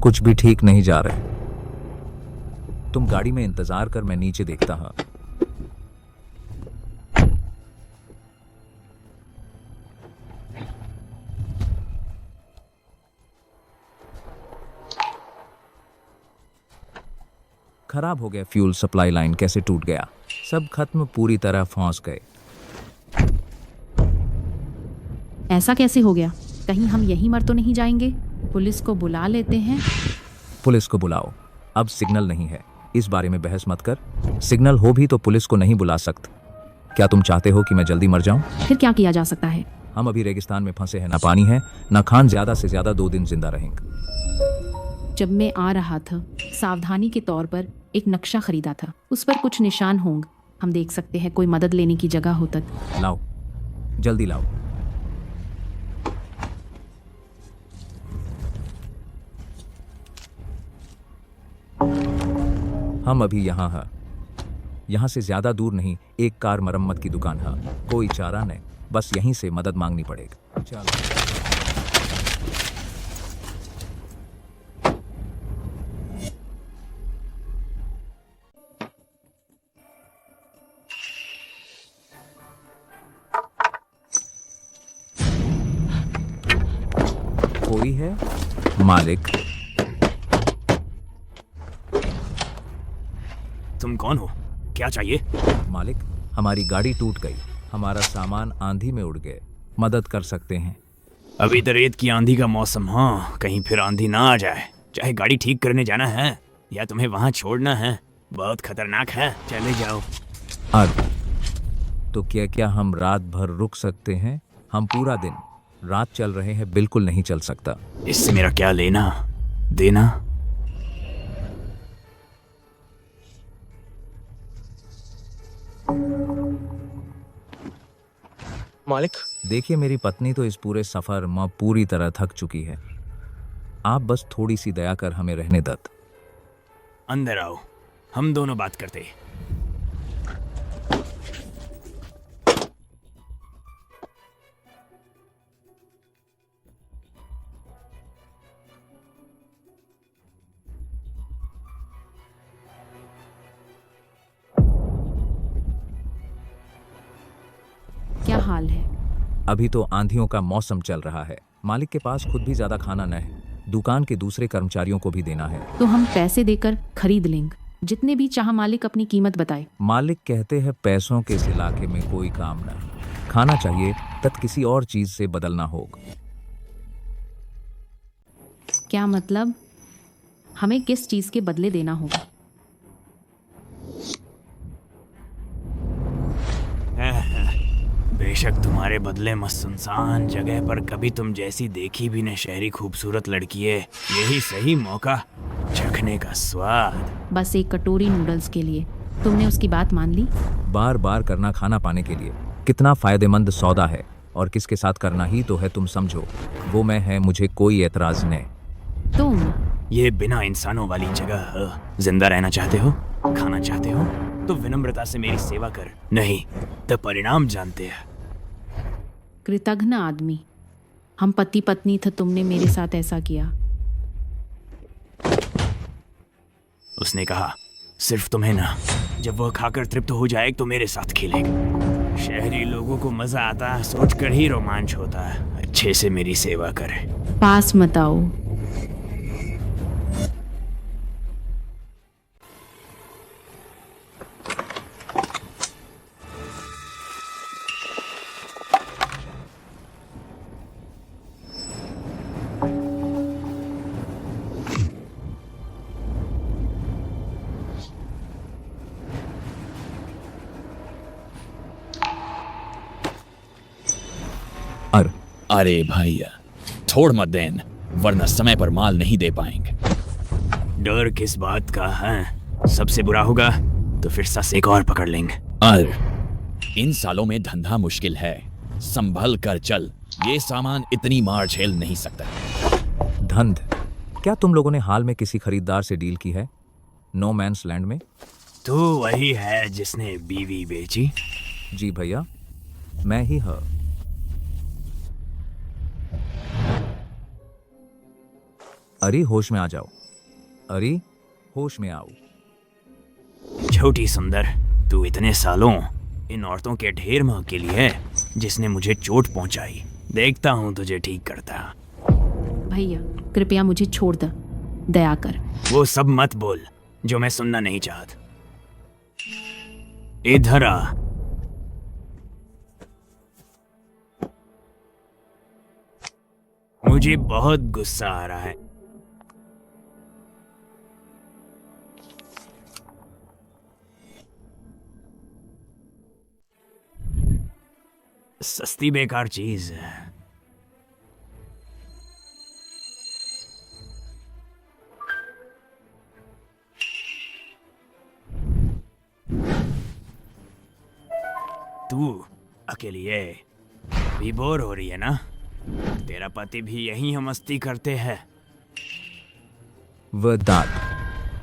कुछ भी ठीक नहीं जा रहे। तुम गाड़ी में इंतजार कर, मैं नीचे देखता हूं। खराब हो गया फ्यूल सप्लाई लाइन, कैसे टूट गया? सब खत्म, पूरी तरह फंस गए। ऐसा कैसे हो गया? कहीं हम यहीं मर तो नहीं जाएंगे? पुलिस को बुला लेते हैं। पुलिस को बुलाओ, अब सिग्नल नहीं है, इस बारे में बहस मत कर। सिग्नल हो भी तो पुलिस को नहीं बुला सकते। क्या तुम चाहते हो कि मैं जल्दी मर जाऊं? फिर क्या किया जा सकता है? हम अभी रेगिस्तान में फंसे हैं, ना पानी है ना खान। ज्यादा से ज्यादा 2 दिन जिंदा रहेंगे। जब मैं आ रहा था, सावधानी के तौर पर एक नक्शा खरीदा था, उस पर कुछ निशान होंगे, हम देख सकते हैं कोई मदद लेने की जगह हो तक। लाओ, जल्दी लाओ। हम अभी यहाँ हैं। यहाँ से ज्यादा दूर नहीं, एक कार मरम्मत की दुकान है। कोई चारा नहीं, बस यहीं से मदद मांगनी पड़ेगी। चलो। कोई है? मालिक। तुम कौन हो? क्या चाहिए? मालिक, हमारी गाड़ी टूट गई, हमारा सामान आंधी में उड़ गए, मदद कर सकते हैं? अभी तो रेत की आंधी का मौसम, हाँ, कहीं फिर आंधी ना आ जाए। चाहे गाड़ी ठीक करने जाना है या तुम्हें वहां छोड़ना है, बहुत खतरनाक है, चले जाओ। अब तो क्या हम रात भर रुक सकते हैं? हम पूरा दिन रात चल रहे हैं, बिल्कुल नहीं चल सकता। इससे मेरा क्या लेना देना? मालिक, देखिए, मेरी पत्नी तो इस पूरे सफर में पूरी तरह थक चुकी है। आप बस थोड़ी सी दया कर हमें रहने दत। अंदर आओ, हम दोनों बात करते। क्या हाल है? अभी तो आंधियों का मौसम चल रहा है, मालिक के पास खुद भी ज्यादा खाना न है, दुकान के दूसरे कर्मचारियों को भी देना है। तो हम पैसे देकर खरीद लेंगे, जितने भी चाह मालिक अपनी कीमत बताए। मालिक कहते हैं पैसों के इस इलाके में कोई काम न, खाना चाहिए तत् किसी और चीज से बदलना होगा। क्या मतलब? हमें किस चीज के बदले देना होगा? बेशक तुम्हारे बदले में सुनसान जगह पर कभी तुम जैसी देखी भी न शहरी खूबसूरत लड़की है, यही सही मौका चखने का स्वाद। बस एक कटोरी नूडल्स के लिए तुमने उसकी बात मान ली? बार बार करना खाना पाने के लिए कितना फायदेमंद सौदा है, और किसके साथ करना ही तो है, तुम समझो। वो मैं है, मुझे कोई एतराज नहीं। तुम ये बिना इंसानों वाली जगह है। जिंदा रहना चाहते हो, खाना चाहते हो तो विनम्रता से मेरी सेवा कर, नहीं तो परिणाम जानते हैं। कृतघ्न आदमी, हम पति पत्नी थे, तुमने मेरे साथ ऐसा किया। उसने कहा सिर्फ तुम्हें ना, जब वह खाकर तृप्त हो जाए तो मेरे साथ खेलेगा। शहरी लोगों को मजा आता है, सोचकर ही रोमांच होता है। अच्छे से मेरी सेवा करे। पास मत आओ। अरे भैया, छोड़ मत देन, वरना समय पर माल नहीं दे पाएंगे। डर किस बात का है? सबसे बुरा होगा तो फिर सस एक और पकड़ लेंगे। इन सालों में धंधा मुश्किल है, संभल कर चल, ये सामान इतनी मार झेल नहीं सकता। धंध? क्या तुम लोगों ने हाल में किसी खरीदार से डील की है नो मैंस लैंड में? तो वही है जिसने बीवी बेची? जी भैया, मैं ही हूँ। अरे होश में आ जाओ, अरे होश में आओ। छोटी सुंदर, तू इतने सालों इन औरतों के ढेर में अकेली है जिसने मुझे चोट पहुंचाई। देखता हूं तुझे ठीक करता। भैया कृपया मुझे छोड़ दे, दया कर। वो सब मत बोल जो मैं सुनना नहीं चाहता। इधर आ। मुझे बहुत गुस्सा आ रहा है। सस्ती बेकार चीज है। तू अकेली है, भी बोर हो रही है ना? तेरा पति भी यही हम मस्ती करते हैं। वह दाद,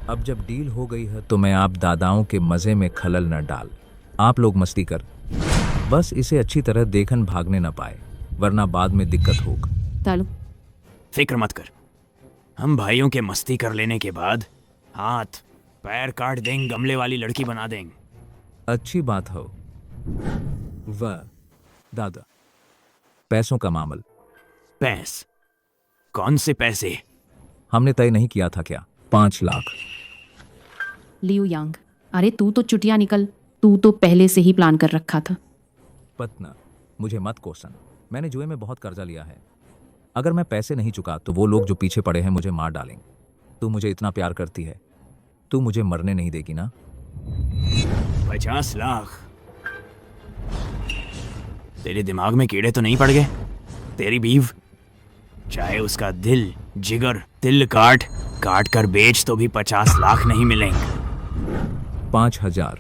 अब जब डील हो गई है तो मैं आप दादाओं के मजे में खलल न डाल। आप लोग मस्ती कर, बस इसे अच्छी तरह देखन भागने न पाए, वरना बाद में दिक्कत होगा। तालू फिक्र मत कर, हम भाइयों के मस्ती कर लेने के बाद हाथ पैर काट देंगे, गमले वाली लड़की बना देंगे। अच्छी बात हो। वह दादा, पैसों का मामल पैस? कौन से पैसे? हमने तय नहीं किया था क्या? 5 लाख। लियू यांग, अरे तू तो चुटिया निकल, तू तो पहले से ही प्लान कर रखा था। पतना, मुझे मत कोसन, मैंने जुए में बहुत कर्जा लिया है। अगर मैं पैसे नहीं चुका तो वो लोग जो पीछे पड़े हैं मुझे मार डालेंगे। तू मुझे इतना प्यार करती है, तू मुझे मरने नहीं देगी ना? 50 लाख? तेरे दिमाग में कीड़े तो नहीं पड़ गए? तेरी बीव, चाहे उसका दिल जिगर तिल काट काट कर बेच तो भी 50 लाख नहीं मिलेंगे। 5,000।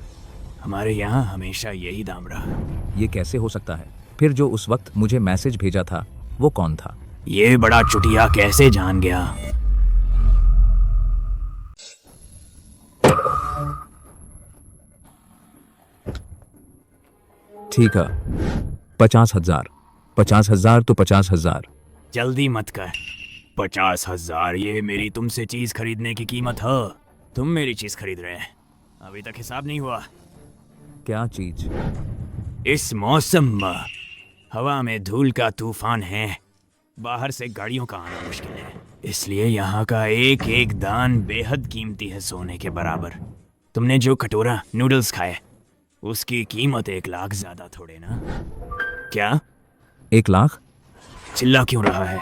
हमारे यहाँ हमेशा यही दाम रहा। ये कैसे हो सकता है? फिर जो उस वक्त मुझे मैसेज भेजा था वो कौन था? ये बड़ा चुटिया कैसे जान गया? ठीक है, 50,000। 50,000 तो 50,000। जल्दी मत कर। 50,000 ये मेरी तुमसे चीज खरीदने की कीमत है। तुम मेरी चीज खरीद रहे हैं, अभी तक हिसाब नहीं हुआ। क्या चीज? इस मौसम में हवा में धूल का तूफान है, बाहर से गाड़ियों का आना मुश्किल है, इसलिए यहाँ का एक एक दान बेहद कीमती है, सोने के बराबर। तुमने जो कटोरा नूडल्स खाए उसकी कीमत 1 लाख ज्यादा थोड़े ना? क्या 1 लाख? चिल्ला क्यों रहा है?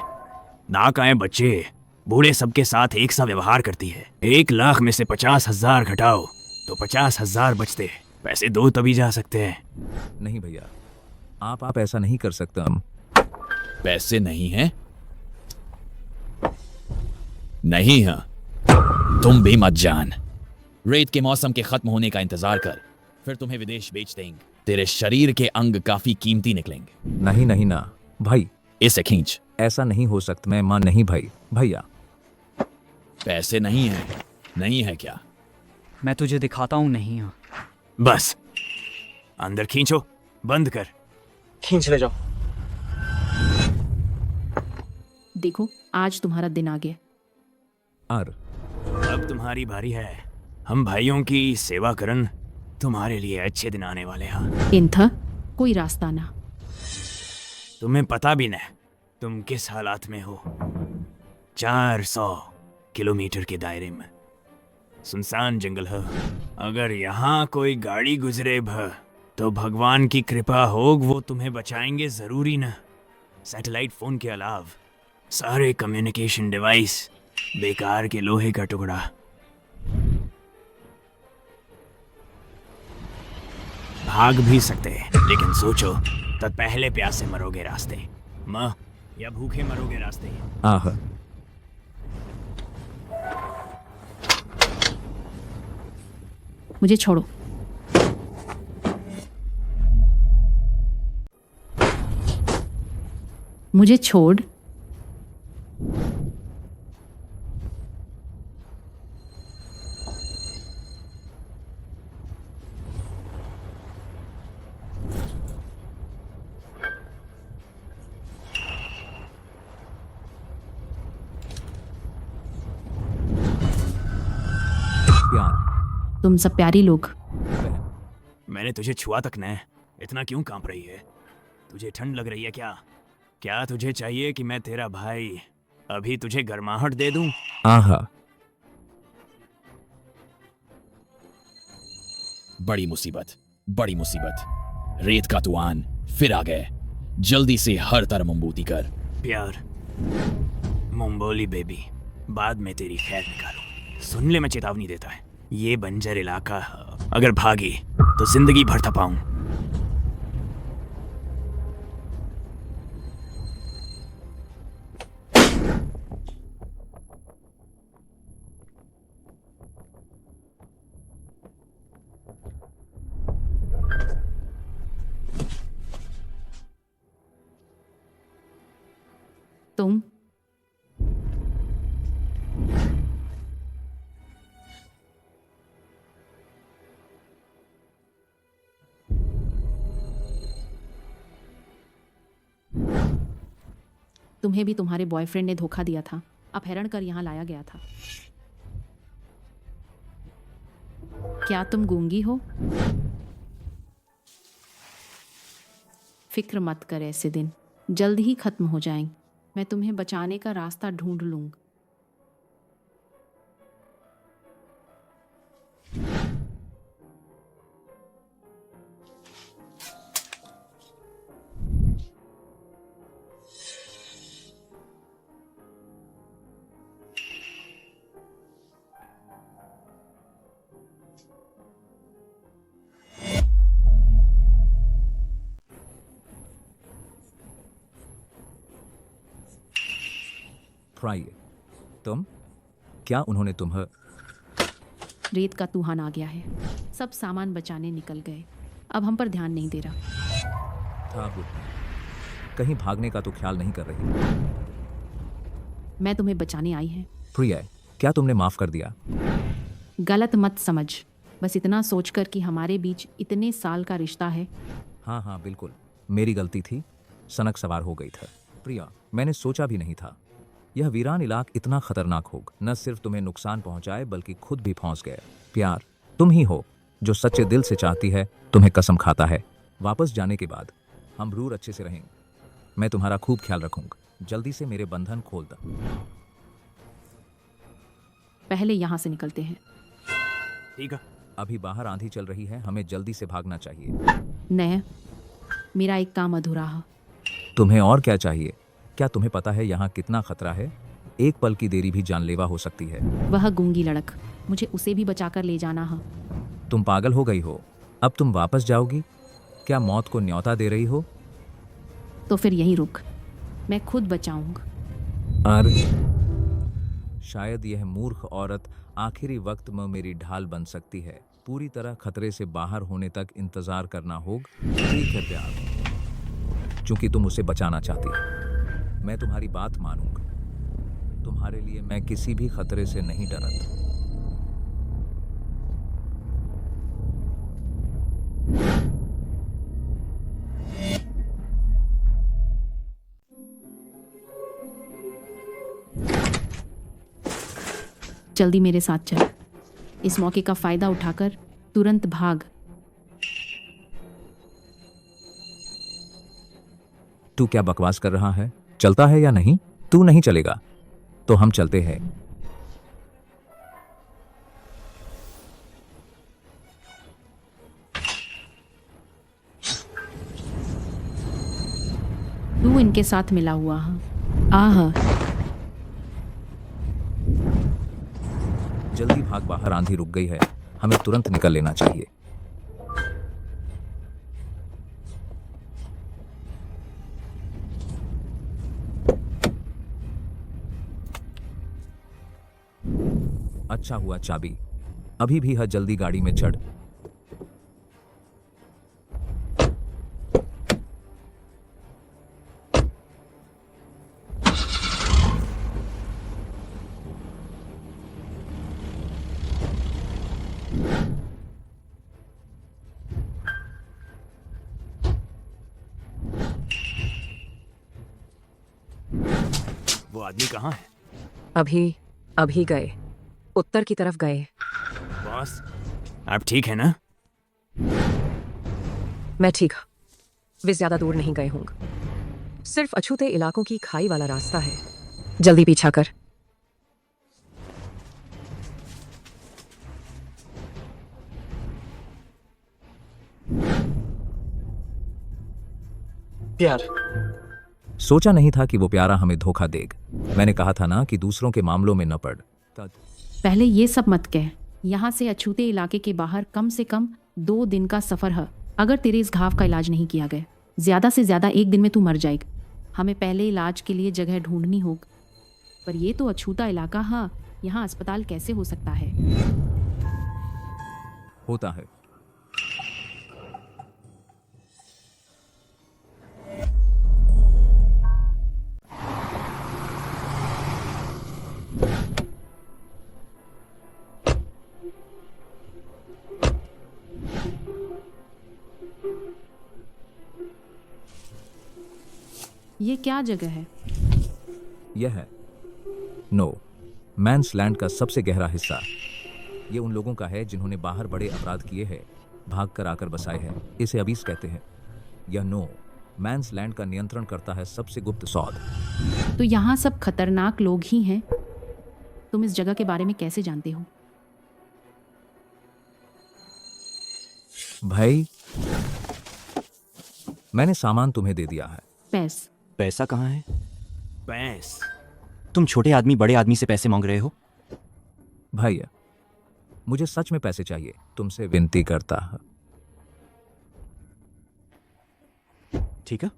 नाक आए बच्चे, बूढ़े सबके साथ एक सा व्यवहार करती है। 1 लाख में से 50,000 घटाओ तो 50,000 बचते हैं। पैसे दो तभी जा सकते हैं। नहीं भैया, आप ऐसा नहीं कर सकता। पैसे नहीं हैं? नहीं है, तुम भी मत जान। रेत के मौसम के खत्म होने का इंतजार कर, फिर तुम्हें विदेश बेच देंगे। तेरे शरीर के अंग काफी कीमती निकलेंगे। नहीं नहीं ना भाई, इसे खींच। ऐसा नहीं हो सकता। मैं मां नहीं भाई। भैया पैसे नहीं है? नहीं है क्या? मैं तुझे दिखाता हूँ नहीं हाँ। बस अंदर खींचो, बंद कर। खींच ले जाओ। देखो, आज तुम्हारा दिन आ गया। अब तुम्हारी बारी है। हम भाइयों की सेवा करन तुम्हारे लिए अच्छे दिन आने वाले हैं। इन था कोई रास्ता ना। तुम्हें पता भी नहीं तुम किस हालात में हो। 400 किलोमीटर के दायरे में सुनसान जंगल है। अगर यहाँ कोई गाड़ी गुजरे तो भगवान की कृपा होग, वो तुम्हें बचाएंगे जरूरी न। सैटेलाइट फोन के अलावा सारे कम्युनिकेशन डिवाइस बेकार के लोहे का टुकड़ा। भाग भी सकते हैं, लेकिन सोचो तब पहले प्यासे मरोगे रास्ते में या भूखे मरोगे रास्ते। आह, मुझे छोड़ो। मुझे छोड़। प्यार। तुम सब प्यारी लोग। मैंने तुझे छुआ तक न, इतना क्यों कांप रही है? तुझे ठंड लग रही है क्या? क्या तुझे चाहिए कि मैं तेरा भाई अभी तुझे गर्माहट दे दूं? आहा, बड़ी मुसीबत, बड़ी मुसीबत। रेत का तूफान फिर आ गए। जल्दी से हर तरह मोमबत्ती कर। प्यार, मुंबोली बेबी, बाद में तेरी खैर निकालू। सुन ले, मैं चेतावनी देता है, ये बंजर इलाका है, अगर भागी तो जिंदगी भर थपाऊं। तुम तुम्हें भी तुम्हारे बॉयफ्रेंड ने धोखा दिया था, अपहरण कर यहाँ लाया गया था। क्या तुम गूंगी हो? फिक्र मत कर, ऐसे दिन जल्द ही खत्म हो जाएंगे। मैं तुम्हें बचाने का रास्ता ढूंढ लूंगा। फ्राई, तुम क्या उन्होंने तुम्हें? रेत का तूफान आ गया है, सब सामान बचाने निकल गए। अब हम पर ध्यान नहीं दे रहा। था वो कहीं भागने का तो ख्याल नहीं कर रही? मैं तुम्हें बचाने आई है। प्रिया, क्या तुमने माफ कर दिया? गलत मत समझ, बस इतना सोचकर कि हमारे बीच इतने साल का रिश्ता है। हाँ हाँ बिल्कुल, मेरी गलती थी, सनक सवार हो गई था। प्रिया, मैंने सोचा भी नहीं था यह वीरान इलाक इतना खतरनाक होगा। न सिर्फ तुम्हें नुकसान पहुंचाए बल्कि खुद भी फंस गए। प्यार तुम ही हो जो सच्चे दिल से चाहती है, तुम्हें कसम खाता है वापस जाने के बाद हम जरूर अच्छे से रहेंगे। मैं तुम्हारा खूब ख्याल रखूंगा। जल्दी से मेरे बंधन खोल दो। पहले यहाँ से निकलते हैं। ठीक है। अभी बाहर आंधी चल रही है, हमें जल्दी से भागना चाहिए। नहीं, मेरा एक काम अधूरा है। तुम्हें और क्या चाहिए? क्या तुम्हें पता है यहाँ कितना खतरा है? एक पल की देरी भी जानलेवा हो सकती है। वह गूंगी लड़क, मुझे उसे भी बचाकर ले जाना है। तुम पागल हो गई हो? अब तुम वापस जाओगी? क्या मौत को न्योता दे रही हो? तो फिर यहीं रुक, मैं खुद बचाऊंगा। अरे शायद यह मूर्ख औरत आखिरी वक्त में मेरी ढाल बन सकती है। पूरी तरह खतरे से बाहर होने तक इंतजार करना होगा। ठीक है प्यार, चूंकि तुम उसे बचाना चाहती हो, मैं तुम्हारी बात मानूंगा। तुम्हारे लिए मैं किसी भी खतरे से नहीं डरता। जल्दी मेरे साथ चल। इस मौके का फायदा उठाकर तुरंत भाग। तू क्या बकवास कर रहा है? चलता है या नहीं? तू नहीं चलेगा तो हम चलते हैं। तू इनके साथ मिला हुआ है। आह, जल्दी भाग, बाहर आंधी रुक गई है, हमें तुरंत निकल लेना चाहिए। अच्छा हुआ चाबी। अभी भी है, जल्दी गाड़ी में चढ़। वो आदमी कहाँ है? अभी गए, उत्तर की तरफ गए। बॉस, आप ठीक है ना? मैं ठीक हूँ, वे ज्यादा दूर नहीं गए होंगे। सिर्फ अछूते इलाकों की खाई वाला रास्ता है। जल्दी पीछा कर। प्यार, सोचा नहीं था कि वो प्यारा हमें धोखा देगा। मैंने कहा था ना कि दूसरों के मामलों में न पड़। पहले ये सब मत कह। यहाँ से अछूते इलाके के बाहर कम से कम 2 दिन का सफर है। अगर तेरे इस घाव का इलाज नहीं किया गया, ज्यादा से ज्यादा 1 दिन में तू मर जाएगा। हमें पहले इलाज के लिए जगह ढूंढनी होगी। पर ये तो अछूता इलाका है, यहाँ अस्पताल कैसे हो सकता है? होता है। ये क्या जगह है? यह है नो मैंस लैंड का सबसे गहरा हिस्सा। ये उन लोगों का है जिन्होंने बाहर बड़े अपराध किए हैं, भाग कर आकर बसाए हैं। इसे अबीस कहते हैं। यह नो मैंस लैंड का नियंत्रण करता है सबसे गुप्त सौद। तो यहाँ सब खतरनाक लोग ही हैं। तुम इस जगह के बारे में कैसे जानते हो? भाई, मैंने सामान तुम्हें दे दिया है। पैसा कहाँ है? पैस तुम छोटे आदमी बड़े आदमी से पैसे मांग रहे हो? भाई, मुझे सच में पैसे चाहिए, तुमसे विनती करता है। ठीक है,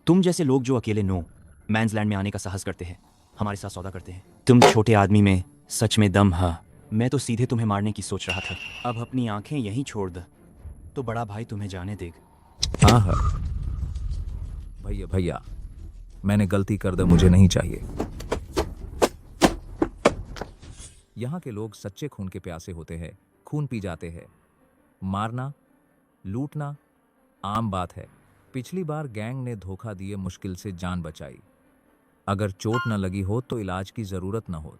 तुम जैसे लोग जो अकेले नो मैंस लैंड में आने का साहस करते हैं, हमारे साथ सौदा करते हैं। तुम छोटे आदमी में सच में दम है। मैं तो सीधे तुम्हें मारने की सोच रहा था। अब अपनी आंखें यहीं छोड़ दे तो बड़ा भाई तुम्हें जाने देगा। हाँ हाँ भैया, भैया मैंने गलती कर दी, मुझे नहीं चाहिए। यहाँ के लोग सच्चे खून के प्यासे होते हैं, खून पी जाते हैं। मारना लूटना आम बात है। पिछली बार गैंग ने धोखा दिए मुश्किल से जान बचाई। अगर चोट न लगी हो तो इलाज की जरूरत न होत,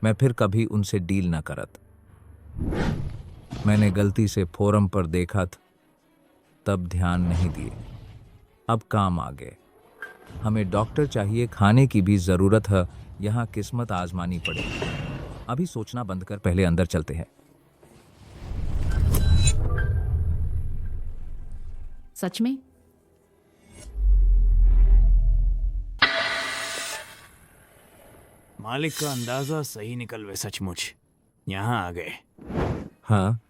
मैं फिर कभी उनसे डील न करत। मैंने गलती से फोरम पर देखा तब ध्यान नहीं दिए। अब काम आ गए। हमें डॉक्टर चाहिए, खाने की भी जरूरत है। यहाँ किस्मत आजमानी पड़ेगी। अभी सोचना बंद कर, पहले अंदर चलते हैं। सच में? मालिक का अंदाजा सही निकल वे सचमुच यहाँ आ गए। हाँ,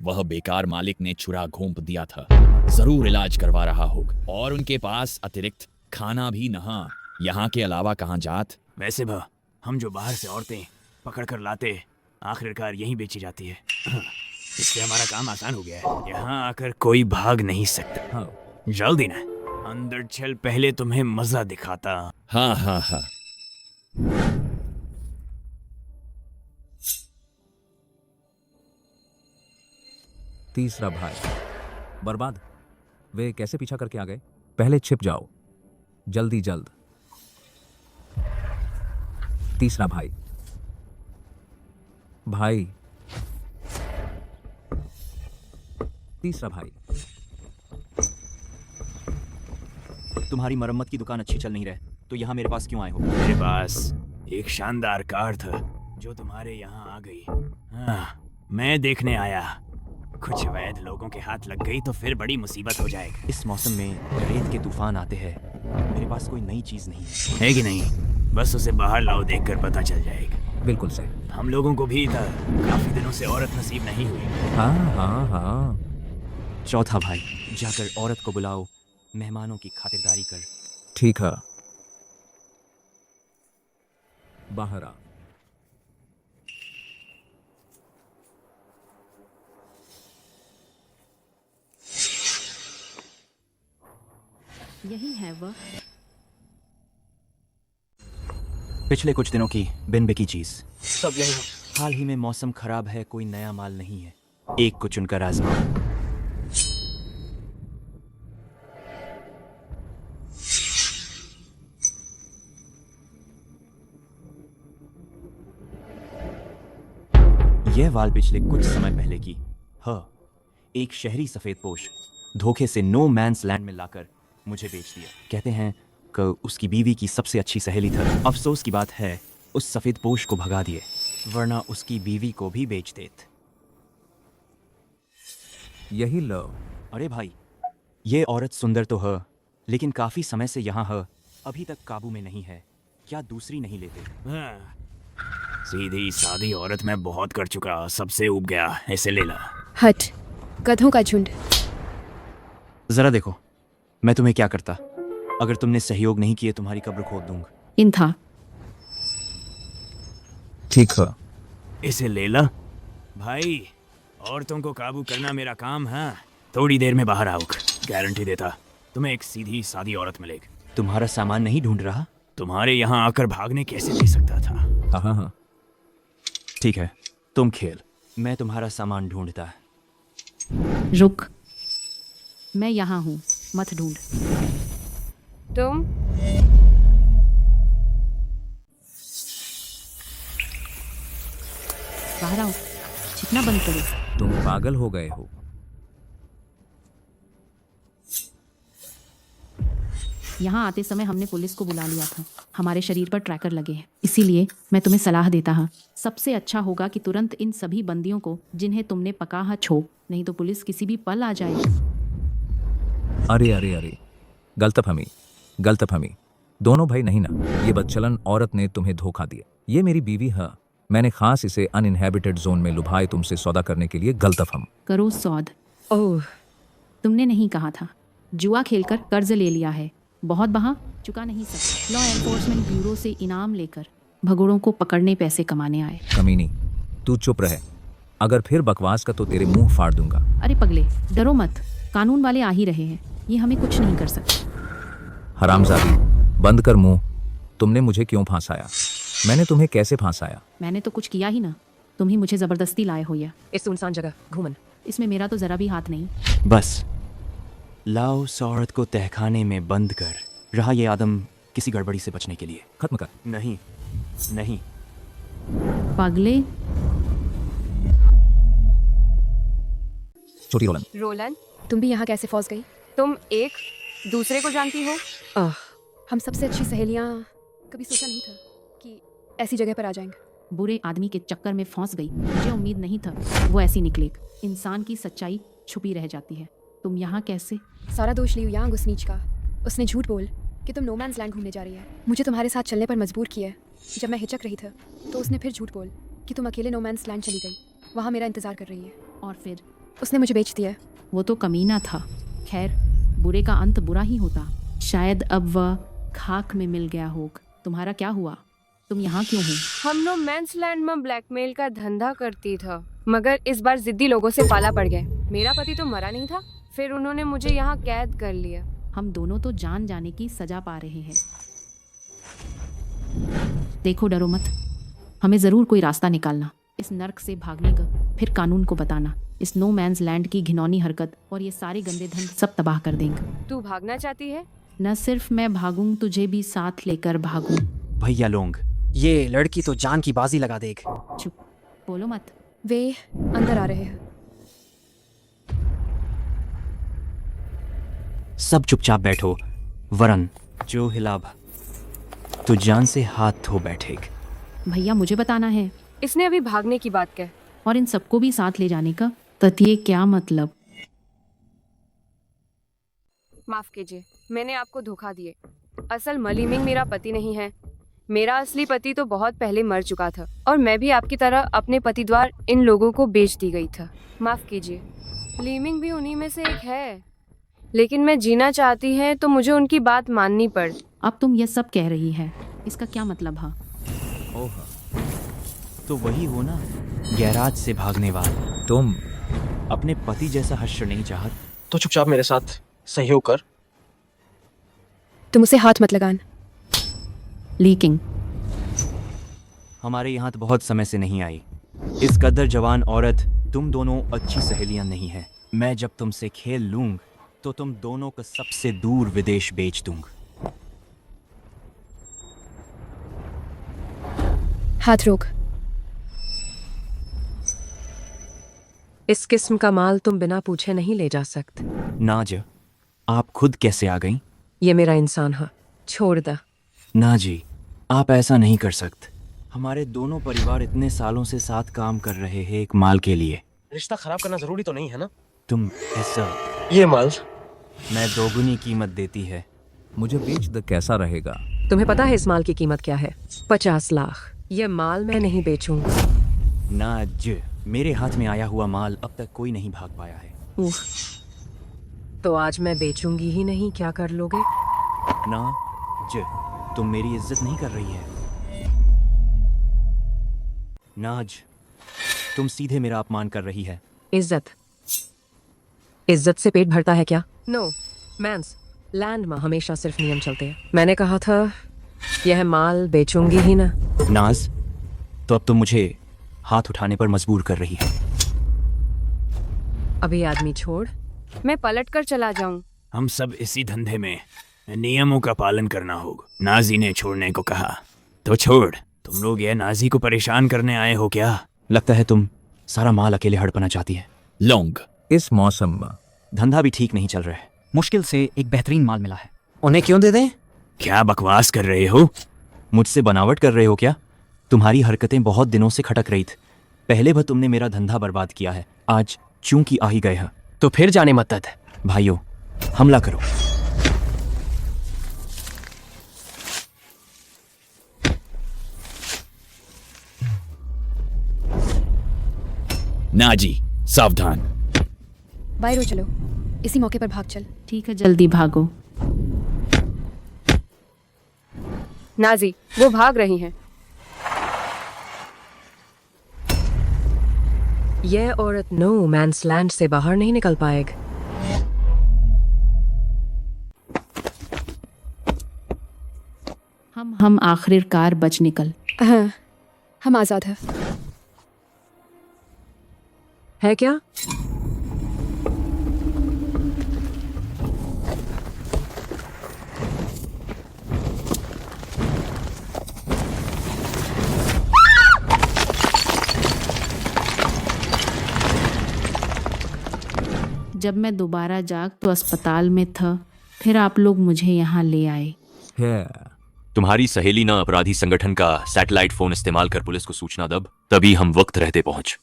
वह बेकार मालिक ने चुरा घोंप दिया था। जरूर इलाज करवा रहा होगा। और उनके पास अतिरिक्त खाना भी नहा। यहाँ के अलावा कहाँ जात। वैसे भा हम जो बाहर से औरतें पकड़ कर लाते आखिरकार यहीं बेची जाती है। इससे हमारा काम आसान हो गया है। यहाँ आकर कोई भाग नहीं सकता। हाँ। जल्दी ना अंदर चल, पहले तुम्हें मजा दिखाता। हाँ हाँ हाँ। तीसरा भाई बर्बाद। वे कैसे पीछा करके आ गए? पहले छिप जाओ, जल्दी जल्द। तीसरा भाई भाई तीसरा भाई। तुम्हारी मरम्मत की दुकान अच्छी चल नहीं रही तो यहाँ मेरे पास क्यों आए हो? मेरे पास एक शानदार कार था जो तुम्हारे यहाँ आ गई। हाँ, मैं देखने आया। कुछ अवैध लोगों के हाथ लग गई तो फिर बड़ी मुसीबत हो जाएगी। इस मौसम में रेत के तूफान आते हैं। मेरे पास कोई नई चीज नहीं है कि नहीं? बस उसे बाहर लाओ, देखकर पता चल जाएगा। बिल्कुल सही। हम लोगों को भी था, काफी दिनों से औरत नसीब नहीं हुई। हाँ हाँ हाँ। चौथा भाई, जाकर औरत को बुलाओ, मेहमानों की खातिरदारी कर। ठीक है, बाहर आ। यही है वह। पिछले कुछ दिनों की बिन बिकी चीज। सब यही हो। हाल ही में मौसम खराब है, कोई नया माल नहीं है। एक को चुनकर आजमाओ। यह वाल पिछले कुछ समय पहले की एक शहरी सफेदपोश धोखे से नो मैंस लैंड में लाकर मुझे बेच दिया। कहते हैं कि उसकी बीवी की सबसे अच्छी सहेली था। अफसोस की बात है उस सफेदपोश को भगा दिए, वरना उसकी बीवी को भी बेच देत। यही लो। अरे भाई, ये औरत सुंदर तो है लेकिन काफी समय से यहाँ है, अभी तक काबू में नहीं है। क्या दूसरी नहीं लेते? हाँ, सीधी सादी औरत मैं बहुत कर चुका, सबसे ऊब गया। ऐसे ले ला। हट, गधों का झुंड। जरा देखो मैं तुम्हें क्या करता। अगर तुमने सहयोग नहीं किए तुम्हारी कब्र खोद दूंगा। इन था। ठीक है, इसे ले ला। भाई, औरतों को काबू करना मेरा काम है। थोड़ी देर में बाहर आओगे, गारंटी देता तुम्हें एक सीधी सादी औरत मिलेगी। तुम्हारा सामान नहीं ढूंढ रहा? तुम्हारे यहाँ आकर भागने कैसे दे सकता था? हाँ हाँ। ठीक है, तुम खेल, मैं तुम्हारा सामान ढूंढता। रुक, मैं यहाँ हूँ, मत ढूंढ। तुम बाहर आओ, चिकना बंद करो। तुम पागल हो गए हो। यहाँ आते समय हमने पुलिस को बुला लिया था। हमारे शरीर पर ट्रैकर लगे हैं, इसीलिए मैं तुम्हें सलाह देता हूँ, सबसे अच्छा होगा कि तुरंत इन सभी बंदियों को जिन्हें तुमने पका है छोड़, नहीं तो पुलिस किसी भी पल आ जाएगी। अरे अरे अरे, गलतफहमी। दोनों भाई नहीं ना, ये बदचलन औरत ने तुम्हें धोखा दिया। ये मेरी बीवी है। मैंने खास इसे अनइनहेबिटेड जोन में लुभाए तुमसे सौदा करने के लिए। गलतफहम करो सौद। ओह, तुमने नहीं कहा था। जुआ खेलकर कर्ज ले लिया है, बहुत बहा, चुका नहीं सकते। लॉ एनफोर्समेंट ब्यूरो से इनाम लेकर भगोड़ों को पकड़ने पैसे कमाने आए। कमीनी, तू चुप रहे। अगर फिर बकवास का तो तेरे मुंह फाड़ दूंगा। अरे पगले, डरो मत, कानून वाले आ ही रहे हैं, ये हमें कुछ नहीं कर सकते। हरामजादी, बंद कर मुंह। तुमने मुझे क्यों फांसाया? मैंने तुम्हें कैसे फांसाया? मैंने तो कुछ किया ही ना, तुम ही मुझे जबरदस्ती लाए हो। या इस सुनसान जगह घूमन। इसमें मेरा तो जरा भी हाथ नहीं। बस लाओ उस औरत को तहखाने में बंद कर। रहा ये आदम किसी गड़बड़ी से बचने के लिए। खत्म कर। नहीं नहीं, पगले, छोटी रोलन, रोलन, तुम भी यहाँ कैसे फंस गई? तुम एक दूसरे को जानती हो? आह, हम सबसे अच्छी सहेलियाँ। कभी सोचा नहीं था कि ऐसी जगह पर आ जाएंगे। बुरे आदमी के चक्कर में फंस गई। मुझे उम्मीद नहीं था वो ऐसी निकलेगी। इंसान की सच्चाई छुपी रह जाती है। तुम यहाँ कैसे? सारा दोष लियो यांग उस नीच का। उसने झूठ बोल कि तुम नोमैंस लैंड घूमने जा रही है। मुझे तुम्हारे साथ चलने पर मजबूर किया। जब मैं हिचक रही था तो उसने फिर झूठ बोल कि तुम अकेले नोमैंस लैंड चली गई, वहाँ मेरा इंतजार कर रही है। और फिर उसने मुझे बेच दिया। वो तो कमीना था। खैर, बुरे का अंत बुरा ही होता। शायद अब वह खाक में मिल गया होगा। तुम्हारा क्या हुआ? तुम यहाँ क्यों हो? हम लोग मेंस लैंड में ब्लैकमेल का धंधा करती था, मगर इस बार जिद्दी लोगों से पाला पड़ गए। मेरा पति तो मरा नहीं था, फिर उन्होंने मुझे यहाँ कैद कर लिया। हम दोनों तो जान जाने की सजा पा रहे हैं। देखो, डरो मत, हमें जरूर कोई रास्ता निकालना। इस नर्क से भागने का, फिर कानून को बताना। इस नो मैंस लैंड की घिनौनी हरकत और ये सारे गंदे धन सब तबाह कर देंगे। तू भागना चाहती है? न सिर्फ मैं भागूं, तुझे भी साथ लेकर भागूं। भैया लोंग, ये लड़की तो जान की बाजी लगा देख। चुप, बोलो मत। वे अंदर आ रहे हैं। सब चुपचाप बैठो, वरन जो हिलाब तो जान से हाथ धो बैठेग। भैया, मुझे बताना है। इसने अभी भागने की बात कह। और इन सबको भी साथ ले जाने का तथ्य क्या मतलब? माफ कीजिए, मैंने आपको धोखा दिए। असल मलीमिंग मेरा पति नहीं है। मेरा असली पति तो बहुत पहले मर चुका था, और मैं भी आपकी तरह अपने पति द्वारा इन लोगों को बेच दी गई था। माफ कीजिए, लीमिंग भी उन्हीं में से एक है, लेकिन मैं जीना चाहती है तो मुझे उनकी बात माननी पड़। अब तुम ये सब कह रही है, इसका क्या मतलब है? ओह, तो वही हो ना, गैराज से भागने वाला। तुम अपने पति जैसा हश्र नहीं चाहत? तो चुपचाप मेरे साथ सहयोग कर। तुम उसे हाथ मत लगान। लीकिंग। हमारे यहाँ तो बहुत समय से नहीं आई। इस कदर जवान औरत, तुम दोनों अच्छी सहेलियां नहीं हैं। मैं जब तुमसे खेल लूंग तो तुम दोनों को सबसे दूर विदेश बेच दूंगा। हाथ रोक। इस किस्म का माल तुम बिना पूछे नहीं ले जा सकते। नाज, आप खुद कैसे आ गई? ये मेरा इंसान है, छोड़ दा। ना जी, आप ऐसा नहीं कर सकते। हमारे दोनों परिवार इतने सालों से साथ काम कर रहे हैं एक माल के लिए। रिश्ता खराब करना जरूरी तो नहीं है ना? तुम ऐसा, ये माल मैं दोगुनी कीमत देती है। मुझे बेच दे, कैसा रहेगा? तुम्हें पता है इस माल की कीमत क्या है? 50 लाख। ये माल मैं नहीं बेचूंगा। नाज, मेरे हाथ में आया हुआ माल अब तक कोई नहीं भाग पाया है। उफ, तो आज मैं बेचूंगी ही नहीं, क्या कर लोगे? नाज, तुम मेरी इज्जत नहीं कर रही है। नाज, तुम सीधे मेरा अपमान कर रही है। इज्जत? इज्जत से पेट भरता है क्या? नो मैंस लैंड में हमेशा सिर्फ नियम चलते हैं। मैंने कहा था यह माल बेचूंगी ही ना। नाज, तो अब तुम मुझे हाथ उठाने पर मजबूर कर रही है। अभी आदमी छोड़। मैं पलट कर चला जाऊं। हम सब इसी धंधे में नियमों का पालन करना होगा। नाजी ने छोड़ने को कहा तो छोड़। तुम लोग ये नाजी को परेशान करने आए हो क्या? लगता है तुम सारा माल अकेले हड़पना चाहती है। लोंग, इस मौसम में धंधा भी ठीक नहीं चल रहा है। मुश्किल से एक बेहतरीन माल मिला है। उन्हें क्यों दे दें? क्या बकवास कर रहे हो? मुझसे बनावट कर रहे हो क्या? तुम्हारी हरकतें बहुत दिनों से खटक रही थी। पहले भी तुमने मेरा धंधा बर्बाद किया है, आज चूंकि आ ही गए हो तो फिर जाने मत। भाइयों, हमला करो। नाजी सावधान। बाहर चलो, इसी मौके पर भाग चल। ठीक है, जल्दी भागो। नाजी, वो भाग रही हैं। यह औरत नो मैंस लैंड से बाहर नहीं निकल पाएगी। हम आखिरकार बच निकल। हाँ, हम आज़ाद हैं। है क्या? जब मैं दोबारा जाग तो अस्पताल में था, फिर आप लोग मुझे यहाँ ले आए। है। तुम्हारी सहेली ना अपराधी संगठन का सैटेलाइट फोन इस्तेमाल कर पुलिस को सूचना दब, तभी हम वक्त रहते पहुंच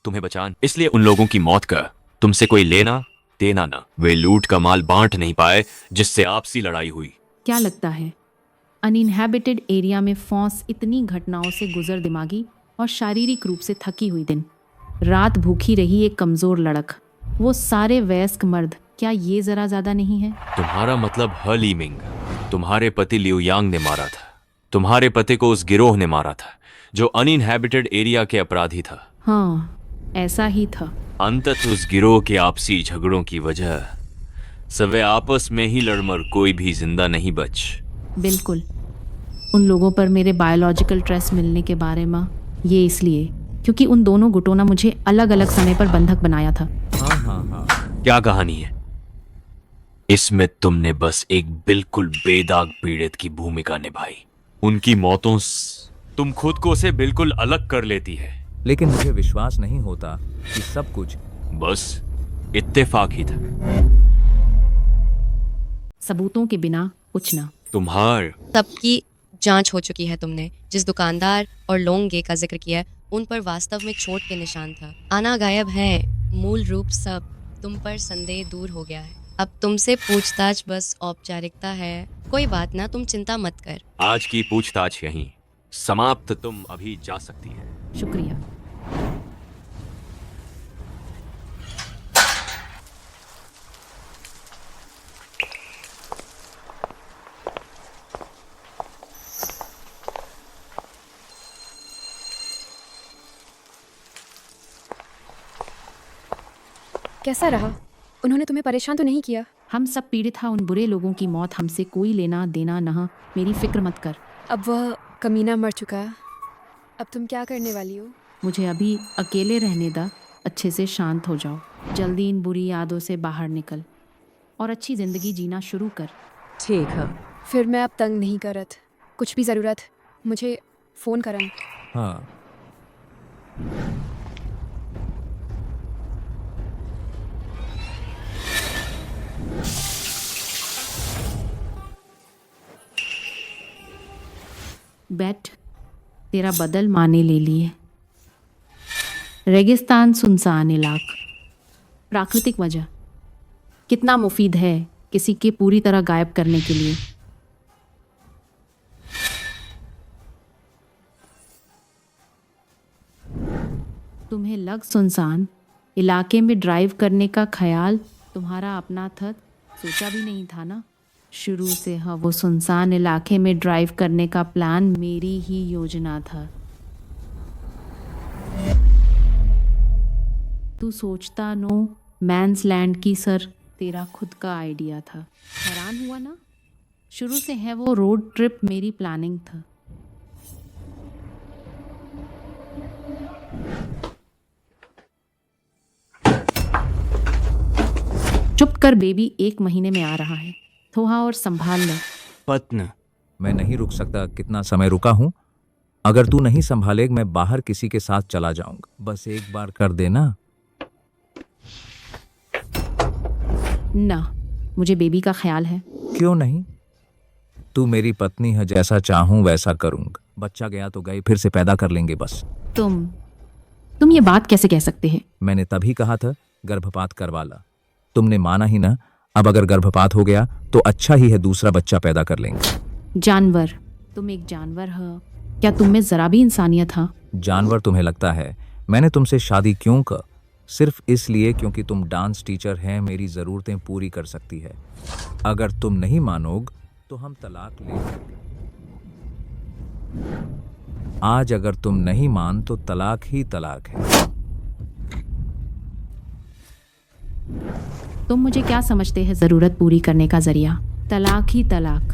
तुम्हें बचान। इसलिए उन लोगों की मौत का तुमसे कोई लेना देना ना। वे लूट का माल बांट नहीं पाए जिससे आपसी लड़ाई हुई। क्या लगता है अनइनहैबिटेड एरिया में फौस इतनी घटनाओं से गुजर दिमागी और शारीरिक रूप से थकी हुई दिन रात भूखी रही एक कमजोर लड़क, वो सारे वयस्क मर्द, क्या ये जरा ज्यादा नहीं है? तुम्हारा मतलब हली मिंग, तुम्हारे पति लिउ यांग ने मारा था। तुम्हारे पति को उस गिरोह ने मारा था जो अनइनहैबिटेड एरिया के अपराधी था। हाँ, ऐसा ही था। अंततः उस गिरोह के आपसी झगड़ों की वजह सवे आपस में ही लड़मर कोई भी जिंदा नहीं बच। बिल्कुल। उन लोगों पर मेरे बायोलॉजिकल ट्रेस मिलने के बारे में ये इसलिए क्योंकि उन दोनों गुटों ने मुझे अलग अलग समय पर बंधक बनाया था। हाँ। क्या कहानी है? इसमें तुमने बस एक बिल्कुल बेदाग पीड़ित की भूमिका निभाई। उनकी मौतों तुम खुद को से बिल्कुल अलग कर लेती है। लेकिन मुझे विश्वास नहीं होता कि सब कुछ बस इत्तेफाक ही था। सबूतों के बिना कुछ ना। तुम्हार तब की जांच हो चुकी है। तुमने जिस दुकानदार और लोंगे का जिक्र किया है उन पर वास्तव में चोट के निशान था। आना गायब है, मूल रूप सब। तुम पर संदेह दूर हो गया है। अब तुमसे पूछताछ बस औपचारिकता है। कोई बात ना, तुम चिंता मत कर। आज की पूछताछ यहीं समाप्त। तुम अभी जा सकती है। शुक्रिया। कैसा रहा? उन्होंने तुम्हें परेशान तो नहीं किया? हम सब पीड़ित हैं। उन बुरे लोगों की मौत हमसे कोई लेना देना न। मेरी फिक्र मत कर। अब वह कमीना मर चुका। अब तुम क्या करने वाली हो? मुझे अभी अकेले रहने दा। अच्छे से शांत हो जाओ। जल्दी इन बुरी यादों से बाहर निकल और अच्छी जिंदगी जीना शुरू कर। ठीक है। फिर मैं अब तंग नहीं करत। कुछ भी ज़रूरत मुझे फ़ोन करन। हाँ। बैठ, तेरा बदल माने ले लिए। रेगिस्तान, सुनसान इलाक, प्राकृतिक वजह कितना मुफीद है किसी के पूरी तरह गायब करने के लिए। तुम्हें लग सुनसान इलाके में ड्राइव करने का ख्याल तुम्हारा अपना था? सोचा भी नहीं था ना? शुरू से हाँ, वो सुनसान इलाके में ड्राइव करने का प्लान मेरी ही योजना था। तू सोचता नो मैंस लैंड की सर तेरा खुद का आइडिया था। हैरान हुआ ना? शुरू से है वो रोड ट्रिप मेरी प्लानिंग था। चुप कर बेबी, 1 महीने में आ रहा है। थोड़ा और संभाल ले। पत्न। मैं नहीं रुक सकता, कितना समय रुका हूं। अगर तू नहीं संभालेग मैं बाहर किसी के साथ चला जाऊंगा। बस एक बार कर देना। ना, मुझे बेबी का ख्याल है। क्यों नहीं? तू मेरी पत्नी है, जैसा चाहूं वैसा करूंगा। बच्चा गया तो गए, फिर से पैदा कर लेंगे बस। तुम ये बात कैसे कह सकते हैं? मैंने तभी कहा था गर्भपात करवा ला, तुमने माना ही ना। अब अगर गर्भपात हो गया तो अच्छा ही है, दूसरा बच्चा पैदा कर लेंगे। जानवर, तुम एक जानवर हो, क्या तुम में जरा भी इंसानियत है? जानवर तुम्हें लगता है? मैंने तुमसे शादी क्यों कर? सिर्फ इसलिए क्योंकि तुम डांस टीचर हैं, मेरी ज़रूरतें पूरी कर सकती है। अगर तुम नहीं मानोग तो हम तलाक ले लेंगे। आज अगर तुम नहीं मान तो तलाक ही तलाक है। तुम मुझे क्या समझते हैं ज़रूरत पूरी करने का जरिया? तलाक ही तलाक।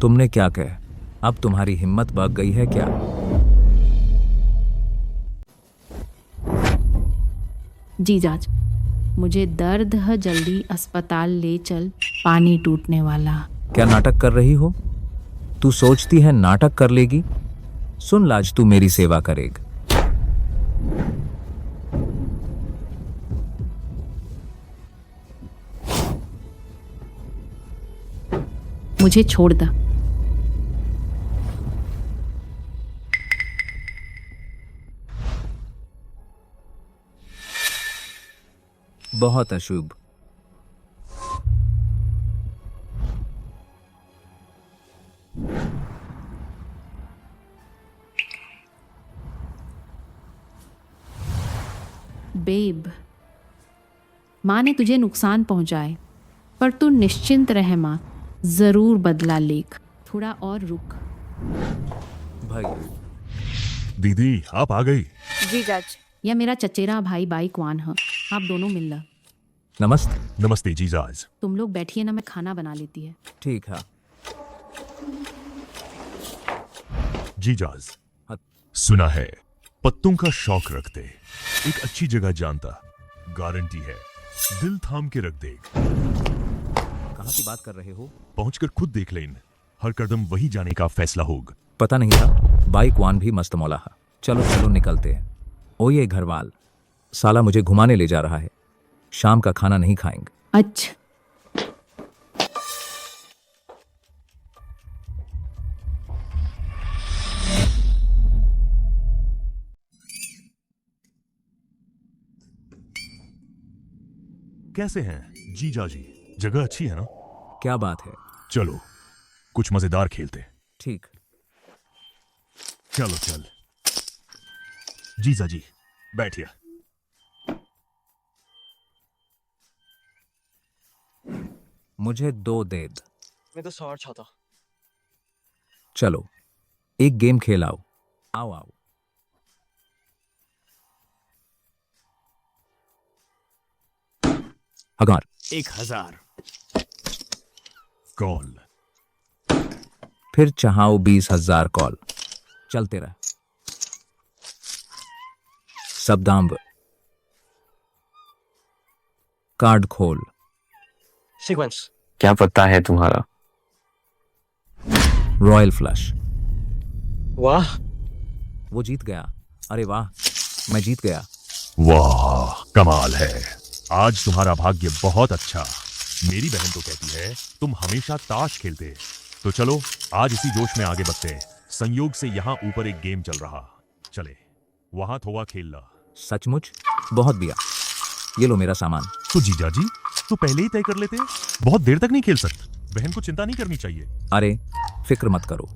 तुमने क्या कहा? अब तुम्हारी हिम्मत बढ़ गई है क्या? जी जाज, मुझे दर्द है, जल्दी अस्पताल ले चल, पानी टूटने वाला। क्या नाटक कर रही हो? तू सोचती है नाटक कर लेगी? सुन लाज, तू मेरी सेवा करेग। मुझे छोड़ दा। बहुत अशुभ। बेब, माँ ने तुझे नुकसान पहुंचाए, पर तू निश्चिंत रह माँ, जरूर बदला लेख। थोड़ा और रुक। भाई दीदी आप आ गई। जी जज। यह मेरा चचेरा भाई बाई क्वान है, आप दोनों मिल लो। नमस्ते। नमस्ते जीजाज। तुम लोग बैठिए ना, मैं खाना बना लेती है। ठीक है। जीजाज, हाँ। सुना है पत्तों का शौक रखते, एक अच्छी जगह जानता, गारंटी है दिल थाम के रख देग। कहाँ की बात कर रहे हो? पहुंचकर खुद देख लेन, हर कदम वही जाने का फैसला होगा। पता नहीं था, बाइक वान भी मस्त मौला है। चलो चलो निकलते हैं। ओ ये घरवाल साला मुझे घुमाने ले जा रहा है। शाम का खाना नहीं खाएंगे। अच्छा, कैसे हैं जीजा जी? जगह अच्छी है ना? क्या बात है? चलो कुछ मजेदार खेलते। ठीक। चलो चल। जीजा जी बैठिए। मुझे 2 दे द। मैं तो 60 चाहता। चलो एक गेम खेलाओ। आओ आओ। हजार। 1000। कॉल। फिर चाहो 20,000 कॉल। चलते रह। शब्दांब। कार्ड खोल। सीक्वेंस। क्या पता है तुम्हारा? Royal flush. वाह, वो जीत गया। अरे वाह, मैं जीत गया। वाह कमाल है, आज तुम्हारा भाग्य बहुत अच्छा। मेरी बहन तो कहती है तुम हमेशा ताश खेलते। तो चलो आज इसी जोश में आगे बढ़ते हैं। संयोग से यहाँ ऊपर एक गेम चल रहा, चले वहां थोड़ा खेल ला। सचमुच? बहुत दिया। ये लो मेरा सामान। तो जीजा जी तो पहले ही तय कर लेते, बहुत देर तक नहीं खेल सकते। बहन को चिंता नहीं करनी चाहिए। अरे फिक्र मत करो,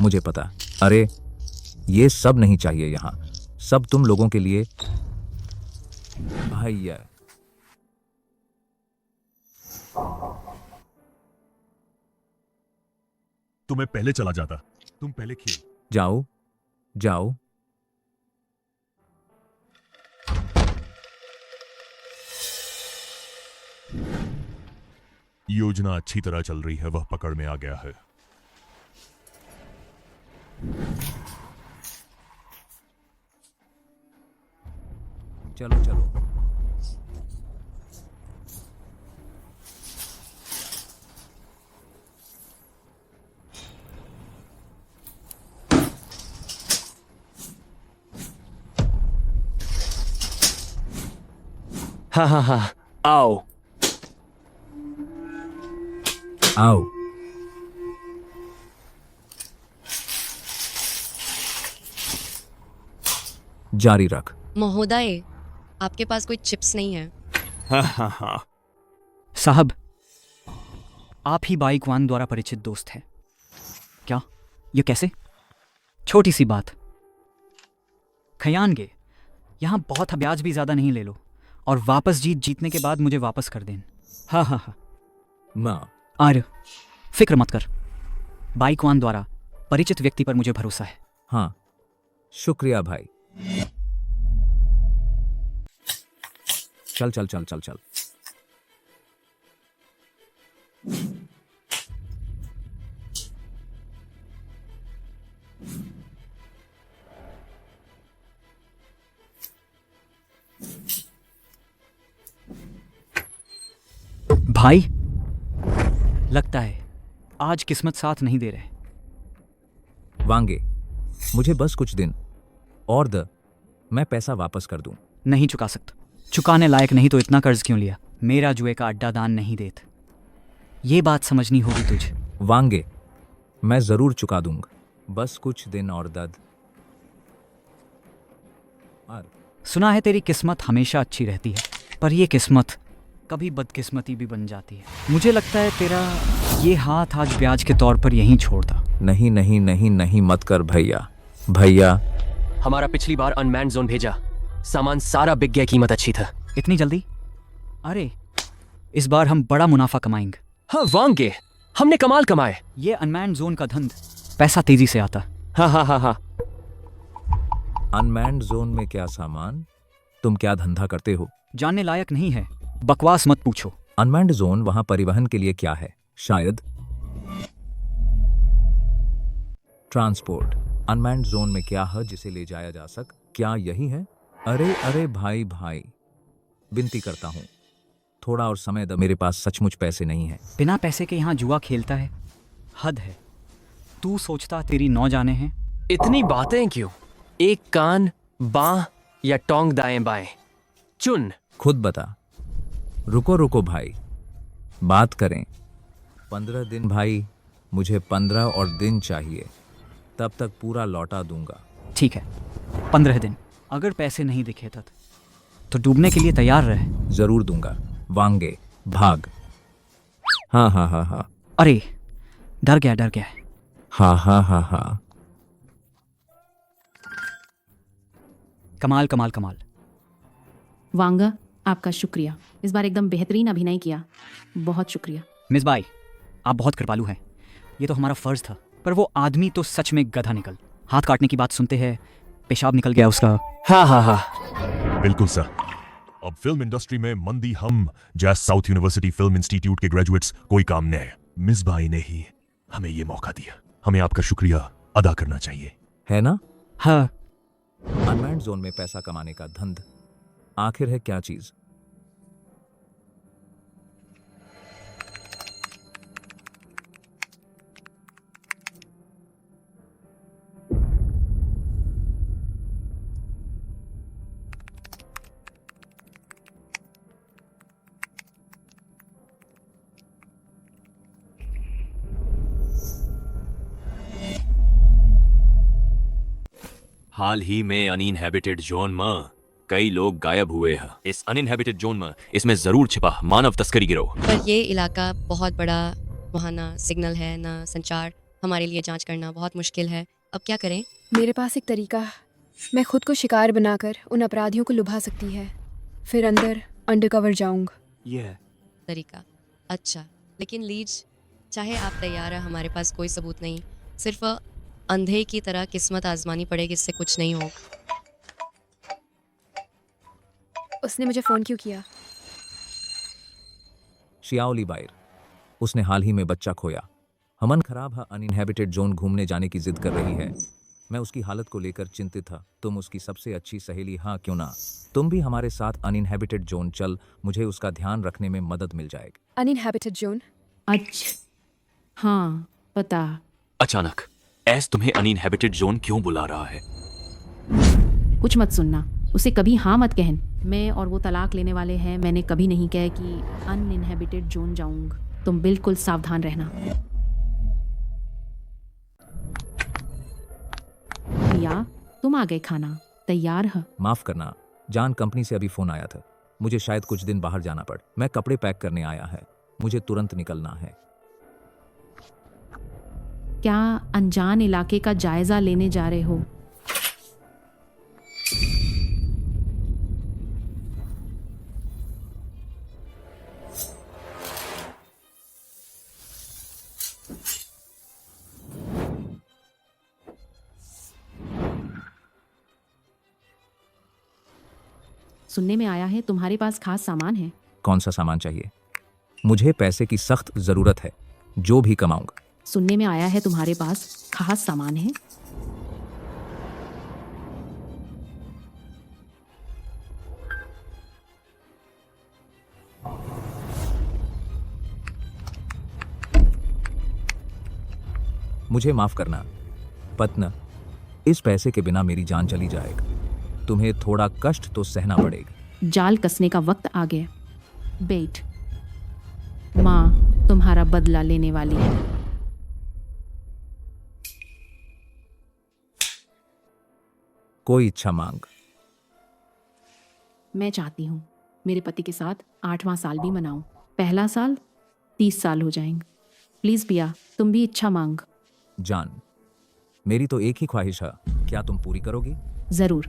मुझे पता। अरे ये सब नहीं चाहिए यहाँ, सब तुम लोगों के लिए। भैया तो मैं पहले चला जाता, तुम पहले खेल। जाओ जाओ। योजना अच्छी तरह चल रही है, वह पकड़ में आ गया है। चलो चलो। हाँ हाँ हाँ, आओ। आओ। जारी रख। महोदय, आपके पास कोई चिप्स नहीं है? हाँ हाँ हाँ। साहब, आप ही बाइकवान द्वारा परिचित दोस्त हैं क्या? ये कैसे? छोटी सी बात, खयानगे यहाँ बहुत ब्याज भी ज्यादा नहीं ले लो और वापस जीतने के बाद मुझे वापस कर दें। हाँ हाँ हाँ। माँ आर्य, फिक्र मत कर, बाइकवान द्वारा परिचित व्यक्ति पर मुझे भरोसा है। हाँ, शुक्रिया भाई। चल चल चल चल चल। भाई, लगता है आज किस्मत साथ नहीं दे रहे। वांगे, मुझे बस कुछ दिन और दे, मैं पैसा वापस कर दूं। नहीं चुका सकता। चुकाने लायक नहीं तो इतना कर्ज क्यों लिया? मेरा जुए का अड्डा दान नहीं देत, ये बात समझनी होगी तुझे। वांगे, मैं जरूर चुका दूंगा, बस कुछ दिन और दद। सुना है तेरी किस्मत हमेशा अच्छी रहती है, पर ये किस्मत कभी बदकिस्मती भी बन जाती है। मुझे लगता है तेरा ये हाथ आज ब्याज के तौर पर यहीं छोड़ता। नहीं नहीं नहीं नहीं, मत कर भैया। भैया, हमारा पिछली बार अनमैन्ड जोन भेजा, सामान सारा बिक गया, कीमत अच्छी था। इतनी जल्दी? अरे, इस बार हम बड़ा मुनाफा कमाएंगे। हाँ वांगे, हमने कमाल कमाए। ये अनमैन्ड जोन का धंध, पैसा तेजी से आता। हाँ हाँ हाँ हाँ। अनमैन्ड जोन में क्या सामान? तुम क्या धंधा करते हो? जानने लायक नहीं है, बकवास मत पूछो। अनमैन्ड जोन वहां परिवहन के लिए क्या है? शायद ट्रांसपोर्ट। अनमैन्ड जोन में क्या है जिसे ले जाया जा सक? क्या यही है? अरे अरे भाई भाई, विनती करता हूं, थोड़ा और समय दो, मेरे पास सचमुच पैसे नहीं है। बिना पैसे के यहाँ जुआ खेलता है? हद है। तू सोचता तेरी 9 जाने हैं? इतनी बातें क्यों? एक कान बां या टोंग दाएं बाएं, चुन। खुद बता। रुको रुको भाई, बात करें। 15 दिन भाई, मुझे 15 और दिन चाहिए, तब तक पूरा लौटा दूंगा। ठीक है, 15 दिन। अगर पैसे नहीं दिखे तो डूबने के लिए तैयार रहे। जरूर दूंगा। वांगे, भाग। हाँ हाँ हाँ हाँ। अरे, डर गया। हाँ हाँ हाँ हाँ। कमाल। वांगा, आपका शुक्रिया। इस बार एकदम बेहतरीन अभिनय किया, बहुत शुक्रिया। मिस बाई, आप बहुत कृपालु हैं। ये तो हमारा फर्ज था, पर वो आदमी तो सच में गधा निकल। हाथ काटने की बात सुनते हैं, पेशाब निकल गया उसका। हाँ हाँ हाँ, बिल्कुल सर। अब फिल्म इंडस्ट्री में मंदी हम जैस साउथ यूनिवर्सिटी फिल्म इंस्टीट्यूट के ग्रेजुएट्स कोई काम नहीं। मिस बाई ने ही हमें ये मौका दिया, हमें आपका शुक्रिया अदा करना चाहिए, है ना? हाँ। अनमैन्ड जोन में पैसा कमाने का धंध आखिर है क्या चीज? हाल ही में अनइनहैबिटेड जोन में कई लोग गायब हुए हैं। इस अनइनहैबिटेड जोन में इसमें जरूर छिपा मानव तस्करी गिरोह। पर ये इलाका बहुत बड़ा, वहाँ ना सिग्नल है ना संचार, हमारे लिए जांच करना बहुत मुश्किल है। अब क्या करें? मेरे पास एक तरीका, मैं खुद को शिकार बनाकर उन अपराधियों को लुभा सकती है, फिर अंदर अंडरकवर जाऊंगा। ये है तरीका? अच्छा, लेकिन लीज, चाहे आप तैयार हैं, हमारे पास कोई सबूत नहीं, सिर्फ अंधे की तरह किस्मत आजमानी पड़ेगी, इससे कुछ नहीं हो। उसने मुझे फोन क्यों किया? शियाओली बाइर, उसने हाल ही में बच्चा खोया। हमन खराब है, अनइनहैबिटेड जोन घूमने जाने की जिद कर रही है। मैं उसकी हालत को लेकर चिंतित था। तुम उसकी सबसे अच्छी सहेली, हाँ क्यों ना? तुम भी हमारे साथ अनइनहैबिटेड जोन चल, मुझे उसका ध्यान रखने में मदद मिल जाएगी। अनइनहैबिटेड जोन? अच्छा, हाँ पता। अचानक एस तुम्हें अनइनहैबिटेड जोन क्यों बुला रहा है? कुछ मत सुनना, उसे कभी हाँ मत कहन। मैं और वो तलाक लेने वाले हैं। मैंने कभी नहीं कहा कि अनइनहेबिटेड जोन जाऊंगा। तुम बिल्कुल सावधान रहना। या तुम आ गए, खाना तैयार है। माफ करना जान, कंपनी से अभी फोन आया था। मुझे शायद कुछ दिन बाहर जाना पड़। मैं कपड़े पैक करने आया है, मुझे तुरंत निकलना है। क्या अनजान इलाके का जायजा लेने जा रहे हो? सुनने में आया है तुम्हारे पास खास सामान है। कौन सा सामान चाहिए? मुझे पैसे की सख्त जरूरत है, जो भी कमाऊंगा। सुनने में आया है तुम्हारे पास खास सामान है। मुझे माफ करना पत्न, इस पैसे के बिना मेरी जान चली जाएगी। तुम्हें थोड़ा कष्ट तो सहना पड़ेगा। जाल कसने का वक्त आ गया। बेट, माँ तुम्हारा बदला लेने वाली है। कोई इच्छा मांग। मैं चाहती हूँ मेरे पति के साथ 8वां साल भी मनाऊं। पहला साल 30 साल हो जाएंगे। प्लीज पिया, तुम भी इच्छा मांग। जान, मेरी तो एक ही ख्वाहिश है, क्या तुम पूरी करोगी? जरूर,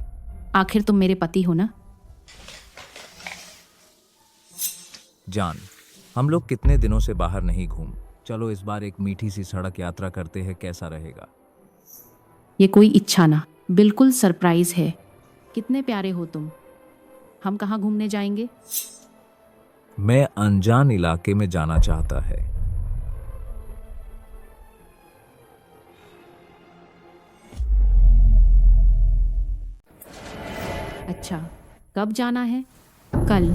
आखिर तुम मेरे पति हो ना। जान, हम लोग कितने दिनों से बाहर नहीं घूम। चलो इस बार एक मीठी सी सड़क यात्रा करते हैं, कैसा रहेगा? ये कोई इच्छा ना, बिल्कुल सरप्राइज है। कितने प्यारे हो तुम। हम कहाँ घूमने जाएंगे? मैं अनजान इलाके में जाना चाहता है। अच्छा, कब जाना है? कल।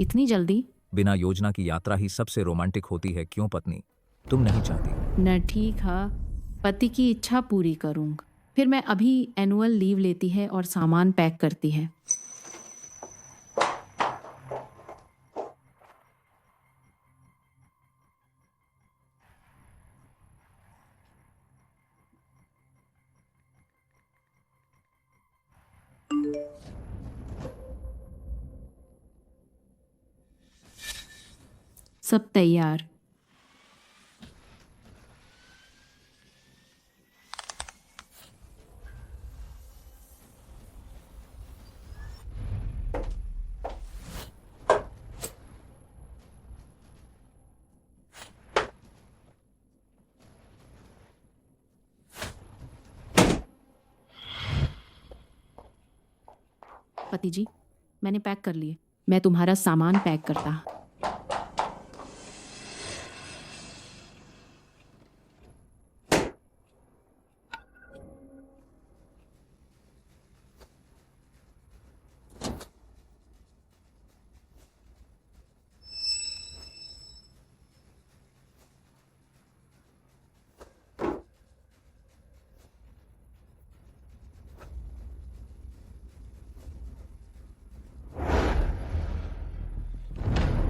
इतनी जल्दी? बिना योजना की यात्रा ही सबसे रोमांटिक होती है, क्यों पत्नी? तुम नहीं चाहती? न, ठीक है, पति की इच्छा पूरी करूंगा। फिर मैं अभी एनुअल लीव लेती है और सामान पैक करती है। सब तैयार। पति जी, मैंने पैक कर लिए। मैं तुम्हारा सामान पैक करता।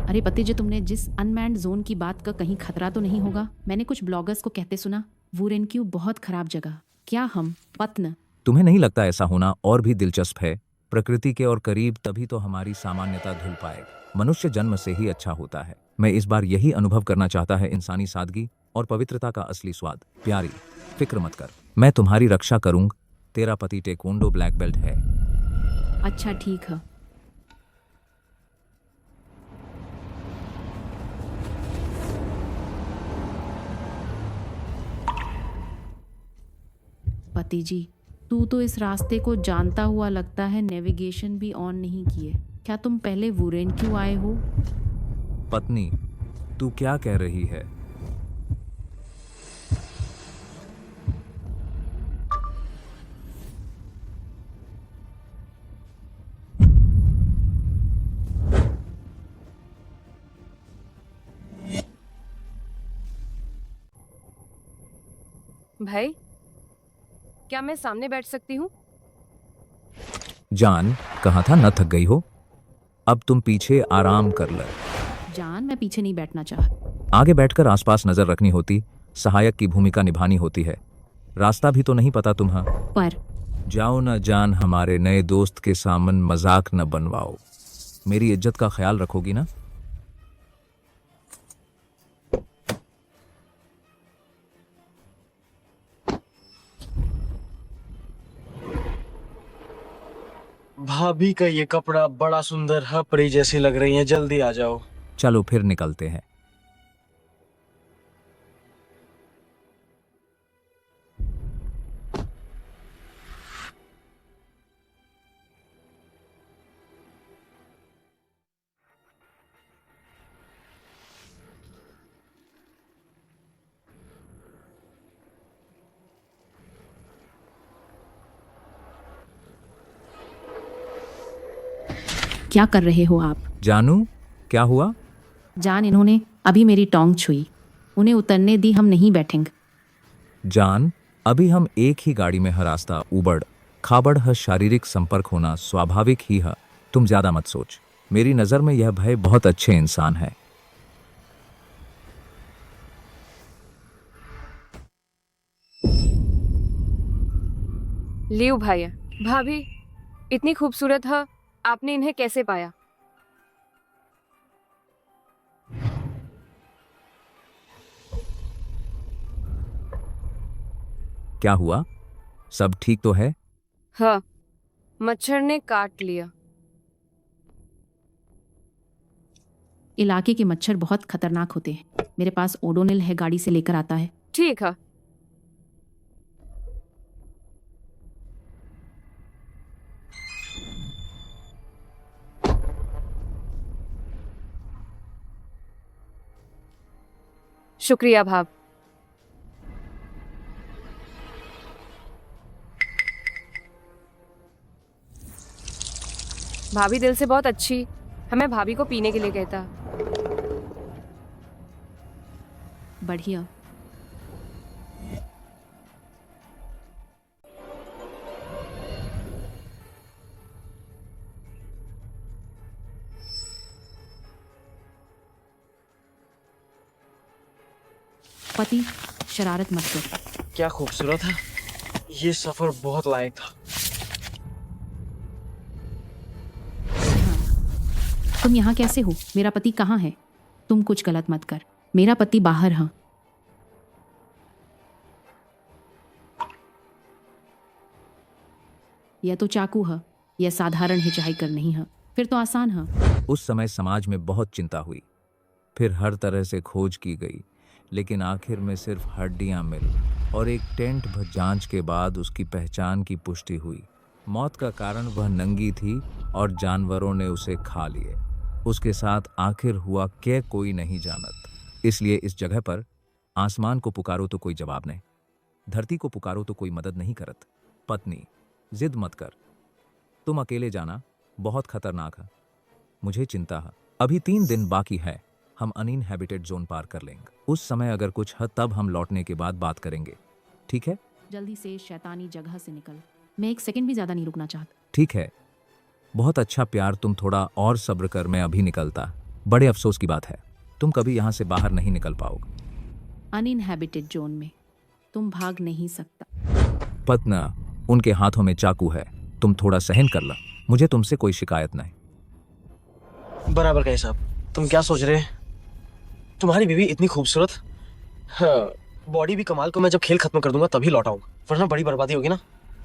अरे पति जी, तुमने जिस अनमैन्ड जोन की बात का कहीं खतरा तो नहीं होगा? मैंने कुछ ब्लॉगर्स को कहते सुना, वूरेनक्यू बहुत खराब जगह। क्या हम पत्न? तुम्हें नहीं लगता ऐसा होना और भी दिलचस्प है? प्रकृति के और करीब, तभी तो हमारी सामान्यता धुल पाएगी। मनुष्य जन्म से ही अच्छा होता है। मैं इस बार यही अनुभव करना चाहता है, इंसानी सादगी और पवित्रता का असली स्वाद। प्यारी, फिक्र मत कर, मैं तुम्हारी रक्षा करूंगा। तेरा पति टेक्वोंडो ब्लैक बेल्ट है। अच्छा ठीक है। पति जी, तू तो इस रास्ते को जानता हुआ लगता है, नेविगेशन भी ऑन नहीं किए। क्या तुम पहले वूरेनक्यू आए हो? पत्नी, तू क्या कह रही है? भाई, क्या मैं सामने बैठ सकती हूँ? जान, कहा था न थक गई हो? अब तुम पीछे आराम कर लो। जान, मैं पीछे नहीं बैठना चाहता। आगे बैठकर आसपास नजर रखनी होती, सहायक की भूमिका निभानी होती है। रास्ता भी तो नहीं पता तुम्हें। पर जाओ न जान, हमारे नए दोस्त के सामन मजाक न बनवाओ। मेरी इज्जत का ख्याल रखोगी ना? भाभी का ये कपड़ा बड़ा सुंदर है, परी जैसी लग रही है, जल्दी आ जाओ। चलो फिर निकलते हैं। क्या कर रहे हो आप? जानू, क्या हुआ? जान, इन्होंने अभी मेरी टोंग छुई। उन्हें उतरने दी, हम नहीं बैठेंगे। जान, अभी हम एक ही गाड़ी में हर रास्ता उबड़ खाबड़ है, शारीरिक संपर्क होना स्वाभाविक ही है। तुम ज्यादा मत सोच। मेरी नजर में यह भाई बहुत अच्छे इंसान है। लियो भाई, भाभी इतनी खूबसूरत है, आपने इन्हें कैसे पाया? क्या हुआ? सब ठीक तो है? हाँ, मच्छर ने काट लिया। इलाके के मच्छर बहुत खतरनाक होते हैं। मेरे पास ओडोनिल है, गाड़ी से लेकर आता है। ठीक है। शुक्रिया भाभ। भाभी दिल से बहुत अच्छी, हमें भाभी को पीने के लिए कहता। बढ़िया। पति, शरारत मत कर। क्या खूबसूरत है, ये सफर बहुत लायक था। तुम यहाँ कैसे हो? मेरा पति कहाँ है? तुम कुछ गलत मत कर। मेरा पति बाहर है। यह तो चाकू है। यह साधारण हिचहाइकर नहीं है। फिर तो आसान है। उस समय समाज में बहुत चिंता हुई, फिर हर तरह से खोज की गई, लेकिन आखिर में सिर्फ हड्डियां मिल और एक टेंट भर जांच के बाद उसकी पहचान की पुष्टि हुई। मौत का कारण वह नंगी थी और जानवरों ने उसे खा लिए। उसके साथ आखिर हुआ क्या कोई नहीं जानत। इसलिए इस जगह पर आसमान को पुकारो तो कोई जवाब नहीं, धरती को पुकारो तो कोई मदद नहीं करत। पत्नी, जिद मत कर। तुम अकेले जाना बहुत खतरनाक है। मुझे चिंता है। अभी 3 दिन बाकी है, हम अनइनहैबिटेड जोन पार कर लेंगे। उस समय अगर कुछ है तब हम लौटने के बाद बात करेंगे, ठीक है? जल्दी से शैतानी जगह से निकल। मैं 1 सेकंड भी ज्यादा नहीं रुकना चाहता। ठीक है, बहुत अच्छा प्यार, तुम थोड़ा और सब्र कर, मैं अभी निकलता। बड़े अफसोस की बात है, तुम कभी यहाँ से बाहर नहीं निकल पाओगे। अनइनहैबिटेड जोन में तुम भाग नहीं सकता। पत्ना, उनके हाथों में चाकू है, तुम थोड़ा सहन कर लो। मुझे तुमसे कोई शिकायत नहीं। बराबर कहे साहब। तुम क्या सोच रहे? तुम्हारी बीवी इतनी खूबसूरत, हाँ, बॉडी भी कमाल को मैं जब खेल खत्म कर दूंगा तभी लौट आऊंगा, वरना बड़ी बर्बादी होगी ना।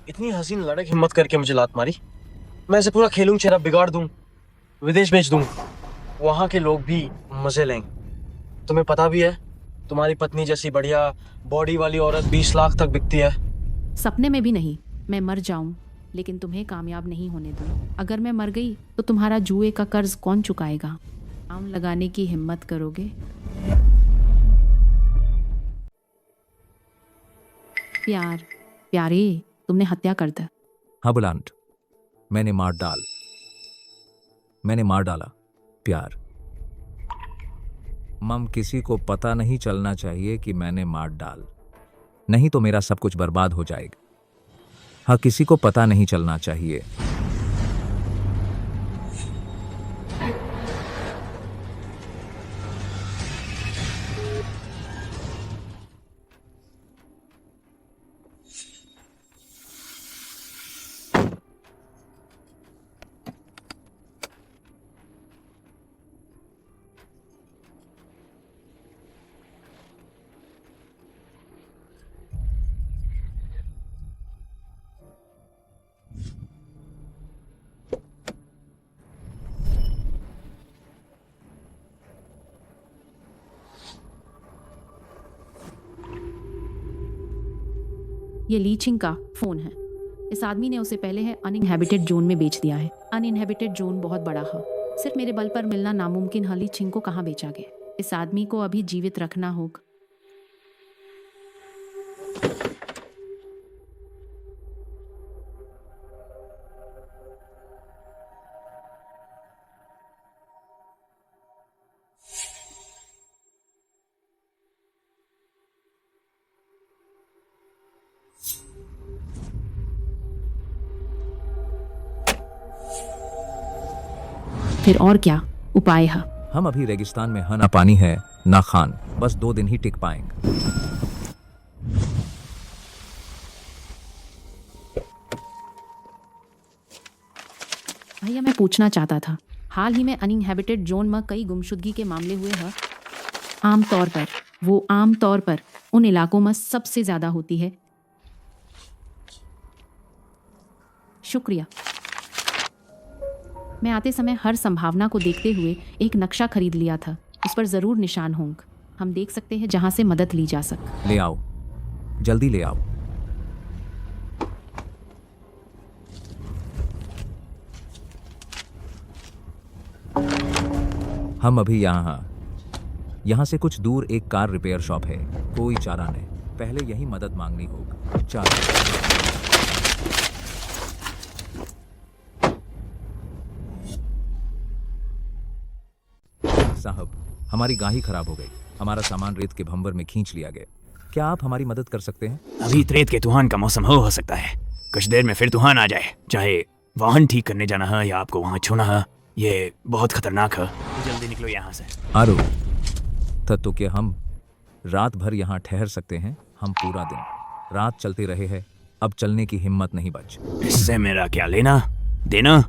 इतनी हसीन लड़क हिम्मत करके मुझे लात मारी। मैं इसे पूरा खेलूं, चेहरा बिगाड़ दूं, विदेश भेज दूं, वहां के लोग भी मजे लेंगे। तुम्हें पता भी है तुम्हारी पत्नी जैसी बढ़िया बॉडी वाली औरत 20 लाख तक बिकती है। सपने में भी नहीं। मैं मर जाऊं लेकिन तुम्हें कामयाब नहीं होने दूं। अगर मैं मर गई तो तुम्हारा जुए का कर्ज कौन चुकाएगा? आम लगाने की हिम्मत करोगे? प्यार, प्यारे, तुमने हत्या कर दी। हाँ बुलांट, मैंने मार डाला प्यार। मम, किसी को पता नहीं चलना चाहिए कि मैंने मार डाल, नहीं तो मेरा सब कुछ बर्बाद हो जाएगा। हाँ, किसी को पता नहीं चलना चाहिए। ये ली छिंग का फोन है। इस आदमी ने उसे पहले है अनइनहेबिटेड जोन में बेच दिया है। अनइनहेबिटेड जोन बहुत बड़ा है, सिर्फ मेरे बल पर मिलना नामुमकिन है। ली छिंग को कहाँ बेचा गया? इस आदमी को अभी जीवित रखना होगा। फिर और क्या उपाय है? हम अभी रेगिस्तान में हैं, ना पानी है ना खान, बस 2 दिन ही टिक पाएंगे। भैया मैं पूछना चाहता था, हाल ही में अनइनहेबिटेड जोन में कई गुमशुदगी के मामले हुए हैं। आमतौर पर उन इलाकों में सबसे ज्यादा होती है। शुक्रिया। मैं आते समय हर संभावना को देखते हुए एक नक्शा खरीद लिया था। उस पर जरूर निशान होंगे। हम देख सकते हैं जहां से मदद ली जा सके। ले आओ, जल्दी ले आओ। हम अभी यहाँ से कुछ दूर एक कार रिपेयर शॉप है। कोई चारा नहीं, पहले यही मदद मांगनी होगी। साहब, हमारी गाड़ी खराब हो गई। हमारा सामान रेत के भंवर में खींच लिया गया। क्या आप हमारी मदद कर सकते हैं? अभी रेत के तूफान का मौसम हो सकता है। कुछ देर में फिर तूफान आ जाए। चाहे वाहन ठीक करने जाना है या आपको वहाँ छूना है, ये बहुत खतरनाक है। जल्दी निकलो यहाँ से। आरो, तो क्या हम रात भर यहाँ ठहर सकते हैं? हम पूरा दिन रात चलते रहे हैं, अब चलने की हिम्मत नहीं बच। इससे मेरा क्या लेना देना?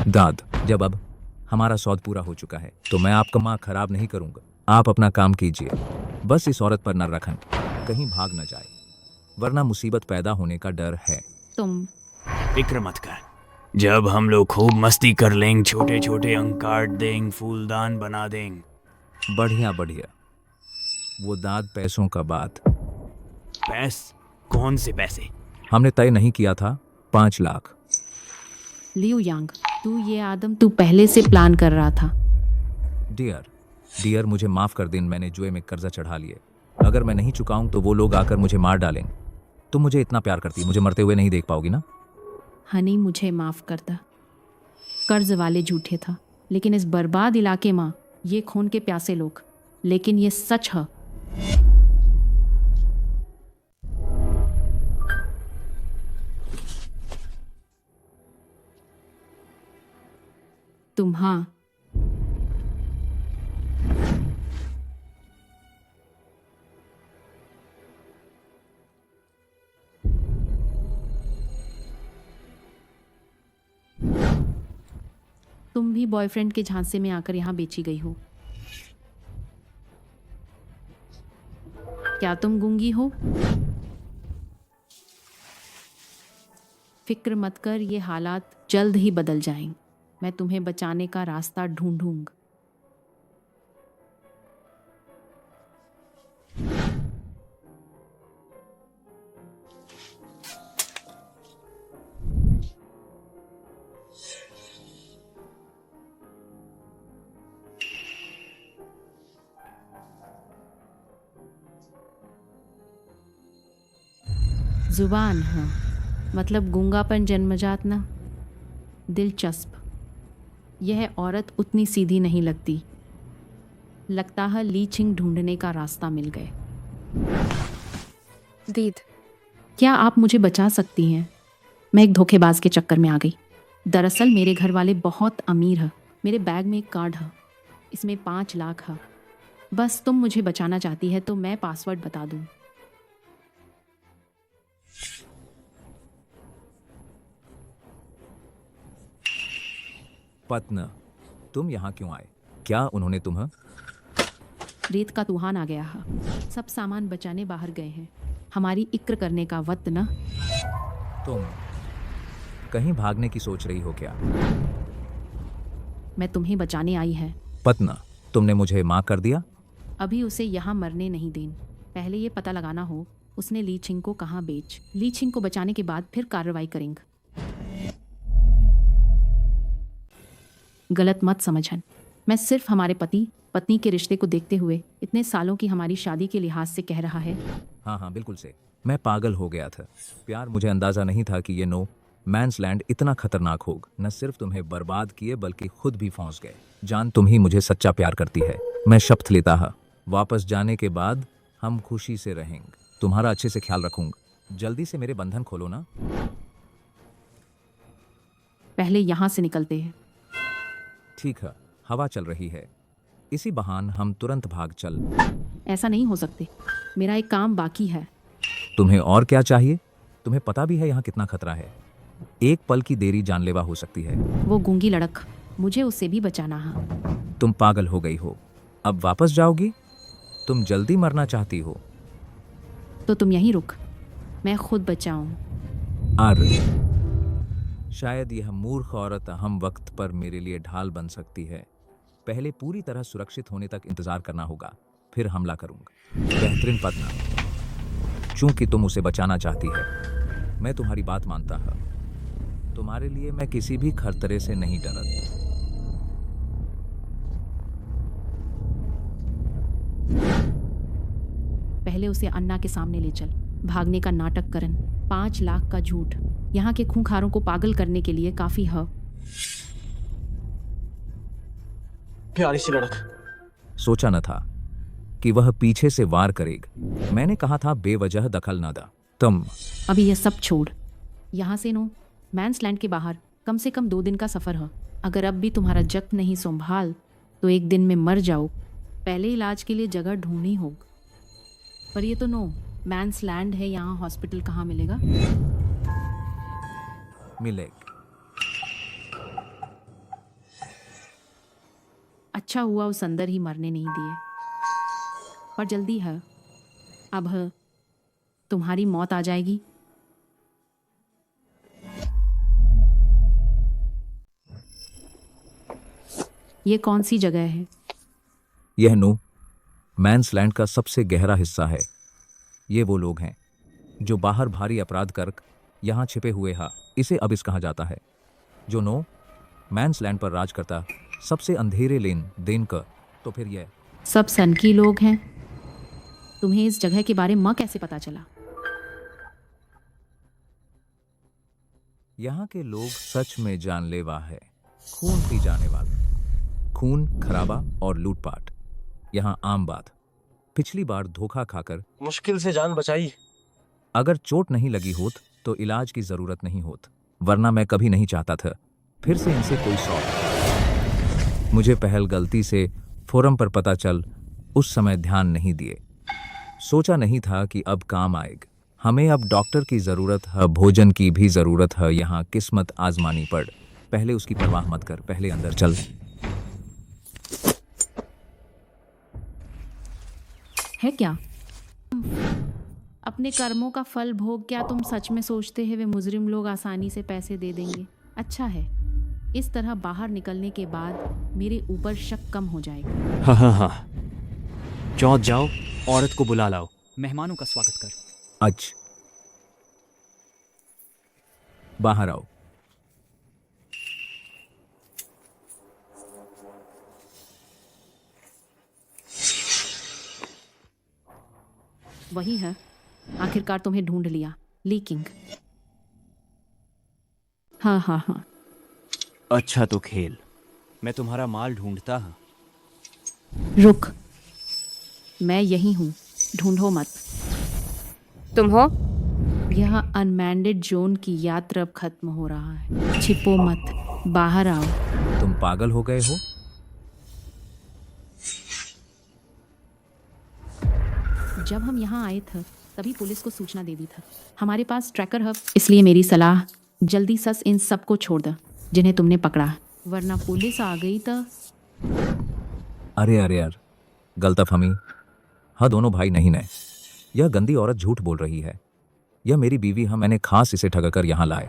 दाद, जब अब हमारा सौद पूरा हो चुका है तो मैं आपका माँ खराब नहीं करूंगा। आप अपना काम कीजिए, बस इस औरत पर न रखन, कहीं भाग न जाए, वरना मुसीबत पैदा होने का डर है। तुम फिक्र मत कर, जब हम लोग खूब मस्ती कर लेंगे, छोटे छोटे अंक काट देंगे, फूलदान बना देंगे। बढ़िया बढ़िया। वो दाद पैसों का बात। कौन से पैसे? हमने तय नहीं किया था 5 लाख। लियू यांग, तू पहले से प्लान कर रहा था। डियर, मुझे माफ कर दें, मैंने जुए में कर्जा चढ़ा लिए। अगर मैं नहीं चुकाऊं तो वो लोग आकर मुझे मार डालेंगे। तुम मुझे इतना प्यार करती, मुझे मरते हुए नहीं देख पाओगी ना? हनी, मुझे माफ करता। कर्ज वाले झूठे था, लेकिन इस बर्बाद इलाके में ये खून के प्यासे लोग। लेकिन ये सच है। तुम हाँ तुम भी बॉयफ्रेंड के झांसे में आकर यहाँ बेची गई हो। क्या तुम गूंगी हो? फिक्र मत कर, ये हालात जल्द ही बदल जाएंगे। मैं तुम्हें बचाने का रास्ता ढूंढूंगा। जुबान, हाँ, मतलब गूंगापन जन्मजात ना। दिलचस्प। यह औरत उतनी सीधी नहीं लगती। लगता है ली छिंग ढूंढने का रास्ता मिल गए। दीद, क्या आप मुझे बचा सकती हैं? मैं एक धोखेबाज के चक्कर में आ गई। दरअसल मेरे घर वाले बहुत अमीर हैं। मेरे बैग में एक कार्ड है, इसमें 5 लाख है। बस तुम मुझे बचाना चाहती है तो मैं पासवर्ड बता दूं। पत्न, तुम यहाँ क्यों आए? क्या उन्होंने तुम्हें? रेत का तूफान आ गया है, सब सामान बचाने बाहर गए हैं। हमारी इक्र करने का वक्त ना। तुम कहीं भागने की सोच रही हो क्या? मैं तुम्हें बचाने आई है। पतना, तुमने मुझे माँ कर दिया। अभी उसे यहाँ मरने नहीं देन। पहले ये पता लगाना हो उसने ली छिंग को कहाँ बेच। ली छिंग को बचाने के बाद फिर कार्रवाई करेंगे। गलत मत समझन, मैं सिर्फ हमारे पति पत्नी के रिश्ते को देखते हुए इतने सालों की हमारी शादी के लिहाज से कह रहा है। हाँ हाँ बिल्कुल से, मैं पागल हो गया था। प्यार, मुझे अंदाजा नहीं था कि ये नो मैंस लैंड इतना खतरनाक होगा। न सिर्फ तुम्हें बर्बाद किए बल्कि खुद भी फंस गए। जान, तुम ही मुझे सच्चा प्यार करती है। मैं शपथ लेता हा, वापस जाने के बाद हम खुशी से रहेंगे। तुम्हारा अच्छे से ख्याल रखूंगा। जल्दी से मेरे बंधन खोलो ना। पहले यहाँ से निकलते हैं। ठीक है, हवा चल रही है, इसी बहान हम तुरंत भाग चल। ऐसा नहीं हो सकते, मेरा एक काम बाकी है। तुम्हें और क्या चाहिए? तुम्हें पता भी है यहाँ कितना खतरा है। एक पल की देरी जानलेवा हो सकती है। वो गूंगी लड़क, मुझे उससे भी बचाना है। तुम पागल हो गई हो, अब वापस जाओगी? तुम जल्दी मरना चाहती हो? तो तुम यहीं रुक, मैं खुद बचाऊं। अरे शायद यह मूर्ख औरत हम वक्त पर मेरे लिए ढाल बन सकती है। पहले पूरी तरह सुरक्षित होने तक इंतजार करना होगा, फिर हमला करूंगा। बेहतरीन पत्ना, चूंकि तुम उसे बचाना चाहती है, मैं तुम्हारी बात मानता हूं। तुम्हारे लिए मैं किसी भी खतरे से नहीं डरता। पहले उसे अन्ना के सामने ले चल। भागने का नाटक करन, 5 लाख का झूठ, यहाँ के खूंखारों को पागल करने के लिए काफी है। प्यारी सी लड़क। सोचा न था कि वह पीछे से वार करेगा। मैंने कहा था बेवजह दखल न दा। तुम अभी यह सब छोड़, यहाँ से नो मैंस लैंड के बाहर कम से कम 2 दिन का सफर है। अगर अब भी तुम्हारा जख्म नहीं संभाल तो एक दिन में मर जाओ। पहले इलाज के लिए जगह ढूंढनी होगी। पर ये तो नो मैंस लैंड है, यहाँ हॉस्पिटल कहाँ मिलेगा? मिलेगा। अच्छा हुआ उस अंदर ही मरने नहीं दिए। पर जल्दी है, अब है तुम्हारी मौत आ जाएगी। ये कौन सी जगह है? यह नो मैंस लैंड का सबसे गहरा हिस्सा है। ये वो लोग हैं जो बाहर भारी अपराध कर यहाँ छिपे हुए हैं। इसे अबिस कहा जाता है। जो नो मैंस लैंड पर राज करता सबसे अंधेरे लेन देन का। तो फिर यह सब सनकी लोग हैं। तुम्हें इस जगह के बारे में कैसे पता चला? यहाँ के लोग सच में जानलेवा है, खून पी जाने वाले। खून, खराबा और लूटपाट यहाँ आम बात। पिछली बार धोखा खाकर मुश्किल से जान बचाई। अगर चोट नहीं लगी होत तो इलाज की जरूरत नहीं होत, वरना मैं कभी नहीं चाहता था फिर से इनसे कोई शौक। मुझे पहल गलती से फोरम पर पता चल, उस समय ध्यान नहीं दिए। सोचा नहीं था कि अब काम आएगा। हमें अब डॉक्टर की जरूरत है, भोजन की भी जरूरत है। यहाँ किस्मत आजमानी पड़। पहले उसकी परवाह मत कर, पहले अंदर चल। है क्या अपने कर्मों का फल भोग? क्या तुम सच में सोचते हैं वे मुजरिम लोग आसानी से पैसे दे देंगे? अच्छा है, इस तरह बाहर निकलने के बाद मेरे ऊपर शक कम हो जाएगा। हाँ हाँ हाँ, चौथ जाओ, औरत को बुला लाओ, मेहमानों का स्वागत कर। अच्छा, बाहर आओ। वही है, आखिरकार तुम्हें ढूंढ लिया, लीकिंग। हाँ हाँ हाँ। अच्छा तो खेल, मैं तुम्हारा माल ढूंढता हूँ। रुक, मैं यही हूँ, ढूंढो मत। तुम हो? यह अनमैंडेड जोन की यात्रा अब खत्म हो रहा है। छिपो मत, बाहर आओ। तुम पागल हो गए हो? जब हम यहाँ आए थे तभी पुलिस को सूचना दे दी था। हमारे पास ट्रैकर है, इसलिए मेरी सलाह जल्दी सस इन सबको छोड़ दो जिन्हें तुमने पकड़ा, वरना पुलिस आ गई तो। अरे अरे यार, गलतफहमी। हाँ, दोनों भाई नहीं ने। यह गंदी औरत झूठ बोल रही है। यह मेरी बीवी है, मैंने खास इसे ठगाकर यहाँ लाए।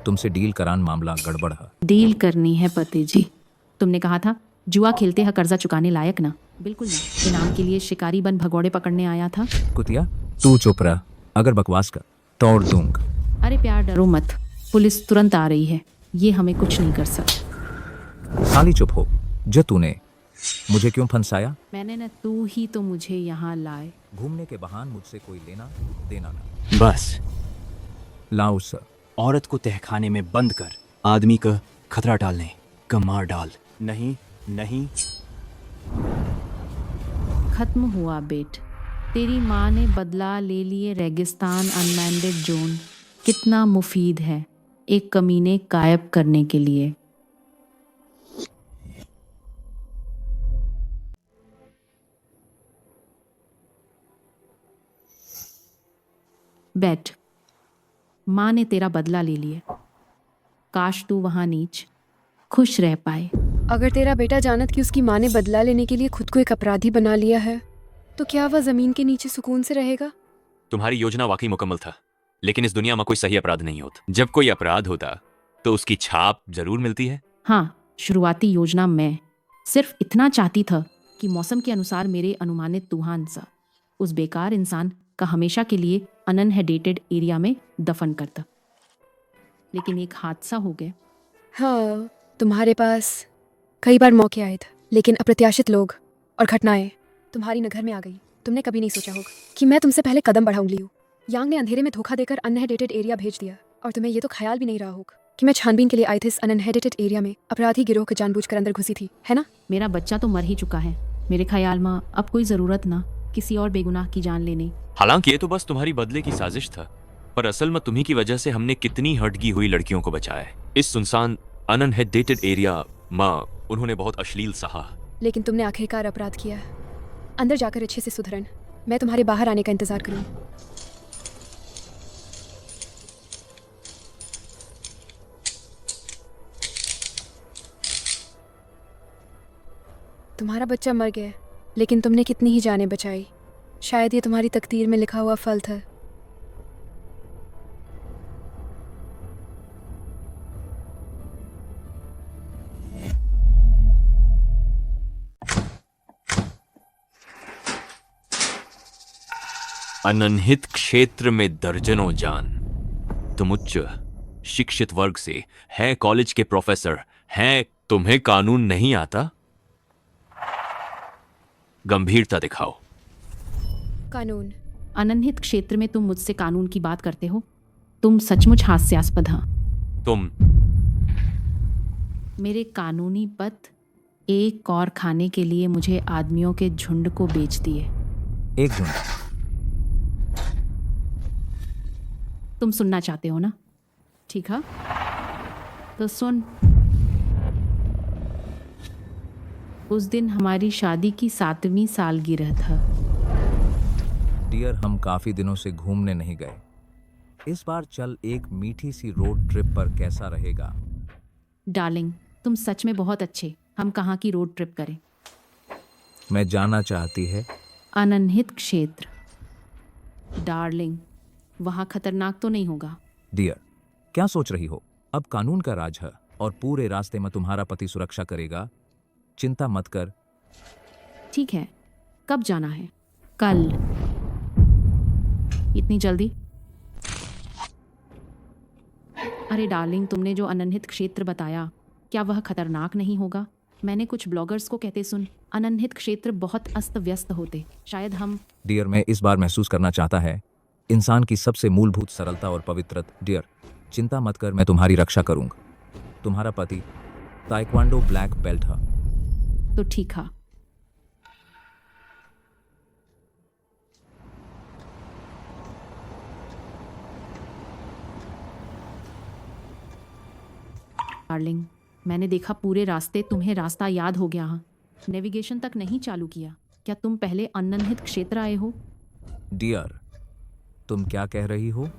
तुमसे डील करान, मामला गड़बड़ है। डील करनी है पति जी। तुमने कहा था जुआ खेलते हैं कर्जा चुकाने लायक ना, बिल्कुल नहीं। इनाम के लिए शिकारी बन भगौड़े पकड़ने आया था। कुतिया तू चुप रह, अगर बकवास कर तोड़ दूंगा। अरे प्यार डरो मत, पुलिस तुरंत आ रही है, ये हमें कुछ नहीं कर सकता। साली चुप हो, जो तूने मुझे क्यों फंसाया? मैंने न, तू ही तो मुझे यहाँ लाए। घूमने के बहान मुझसे कोई लेना देना ना। बस लाओ सर। औरत को तहखाने में बंद कर, आदमी का खतरा टालने का मार डाल। नहीं नहीं, खत्म हुआ बेट। तेरी माँ ने बदला ले लिए रेगिस्तान अनमैंडेड जोन। कितना मुफीद है एक कमीने गायब करने के लिए। बैठ, माँ ने तेरा बदला ले लिया। काश तू वहां नीच खुश रह पाए। अगर तेरा बेटा जानत कि उसकी माँ ने बदला लेने के लिए खुद को एक अपराधी बना लिया है, तो क्या वह जमीन के नीचे सुकून से रहेगा? तुम्हारी योजना वाकई मुकम्मल था, लेकिन इस दुनिया में कोई सही अपराध नहीं होता। जब कोई अपराध होता तो उसकी छाप जरूर मिलती है। हाँ, शुरुआती योजना मैं सिर्फ इतना चाहती था कि मौसम के अनुसार मेरे अनुमानित तूफान सा उस बेकार इंसान का हमेशा के लिए अनइनहेबिटेड एरिया में दफन करता, लेकिन एक हादसा हो गया। हाँ, तुम्हारे पास कई बार मौके आए थे, लेकिन अप्रत्याशित लोग और घटनाएं तुम्हारी नगर में आ गई। तुमने कभी नहीं सोचा होगा कि मैं तुमसे पहले कदम बढ़ाऊंगी। यांग ने अंधेरे में धोखा देकर अनइनहेबिटेड एरिया भेज दिया, और तुम्हें ये तो ख्याल भी नहीं रहा होगा कि मैं छानबीन के लिए आई थी इस अनइनहेबिटेड एरिया में। अपराधी गिरोह के जानबूझकर अंदर घुसी थी, है ना? मेरा बच्चा तो मर ही चुका है। मेरे ख्याल में अब कोई जरूरत ना किसी और बेगुनाह की जान लेने। हालांकि ये तो बस तुम्हारी बदले की साजिश था, पर असल में तुम्ही की वजह से हमने कितनी हटगी हुई लड़कियों को बचाया है। इस सुनसान अनइनहेबिटेड एरिया में उन्होंने बहुत अश्लील सहा। लेकिन तुमने आखिरकार अपराध किया। अंदर जाकर अच्छे से सुधरन। मैं तुम्हारे बाहर आने का इंतजार करूँ। तुम्हारा बच्चा मर गया, लेकिन तुमने कितनी ही जानें बचाई। शायद ये तुम्हारी तकदीर में लिखा हुआ फल था। अनन्हित क्षेत्र में दर्जनों जान। तुम उच्च शिक्षित वर्ग से हैं, कॉलेज के प्रोफेसर हैं, तुम्हें कानून नहीं आता? गंभीरता दिखाओ। कानून? अनन्हित क्षेत्र में तुम मुझसे कानून की बात करते हो? तुम सचमुच हास्यास्पद। हाँ, तुम मेरे कानूनी पद एक और खाने के लिए मुझे आदमियों के झुंड को बेच दिए। एक झुंड? तुम सुनना चाहते हो ना? ठीक है, तो सुन। उस दिन हमारी शादी की 7वीं सालगिरह था। डियर, हम काफी दिनों से घूमने नहीं गए। इस बार चल एक मीठी सी रोड ट्रिप पर, कैसा रहेगा? डार्लिंग, तुम सच में बहुत अच्छे। हम कहाँ की रोड ट्रिप करें? मैं जाना चाहती है अनन्हित क्षेत्र। डार्लिंग, वहाँ खतरनाक तो नहीं होगा? डियर, क्या सोच रही हो? अब कानून का राज है और पूरे रास्ते में तुम्हारा पति सुरक्षा करेगा। चिंता मत कर। ठीक है, कब जाना है? कल? इतनी जल्दी? अरे डार्लिंग, तुमने जो अनन्हित क्षेत्र बताया, क्या वह खतरनाक नहीं होगा? मैंने कुछ ब्लॉगर्स को कहते सुन, अनन्हित क्षेत्र बहुत अस्त व्यस्त होते। शायद हम। डियर, मैं इस बार महसूस करना चाहता है इंसान की सबसे मूलभूत सरलता और पवित्रता। डियर, चिंता मत कर, मैं तुम्हारी रक्षा करूंगा। तुम्हारा पति ताइक्वांडो ब्लैक बेल्ट है। तो ठीक है। डार्लिंग, मैंने देखा पूरे रास्ते तुम्हें रास्ता याद हो गया। नेविगेशन तक नहीं चालू किया। क्या तुम पहले अनन्हित क्षेत्र आए हो? डियर, तुम क्या कह रही हो?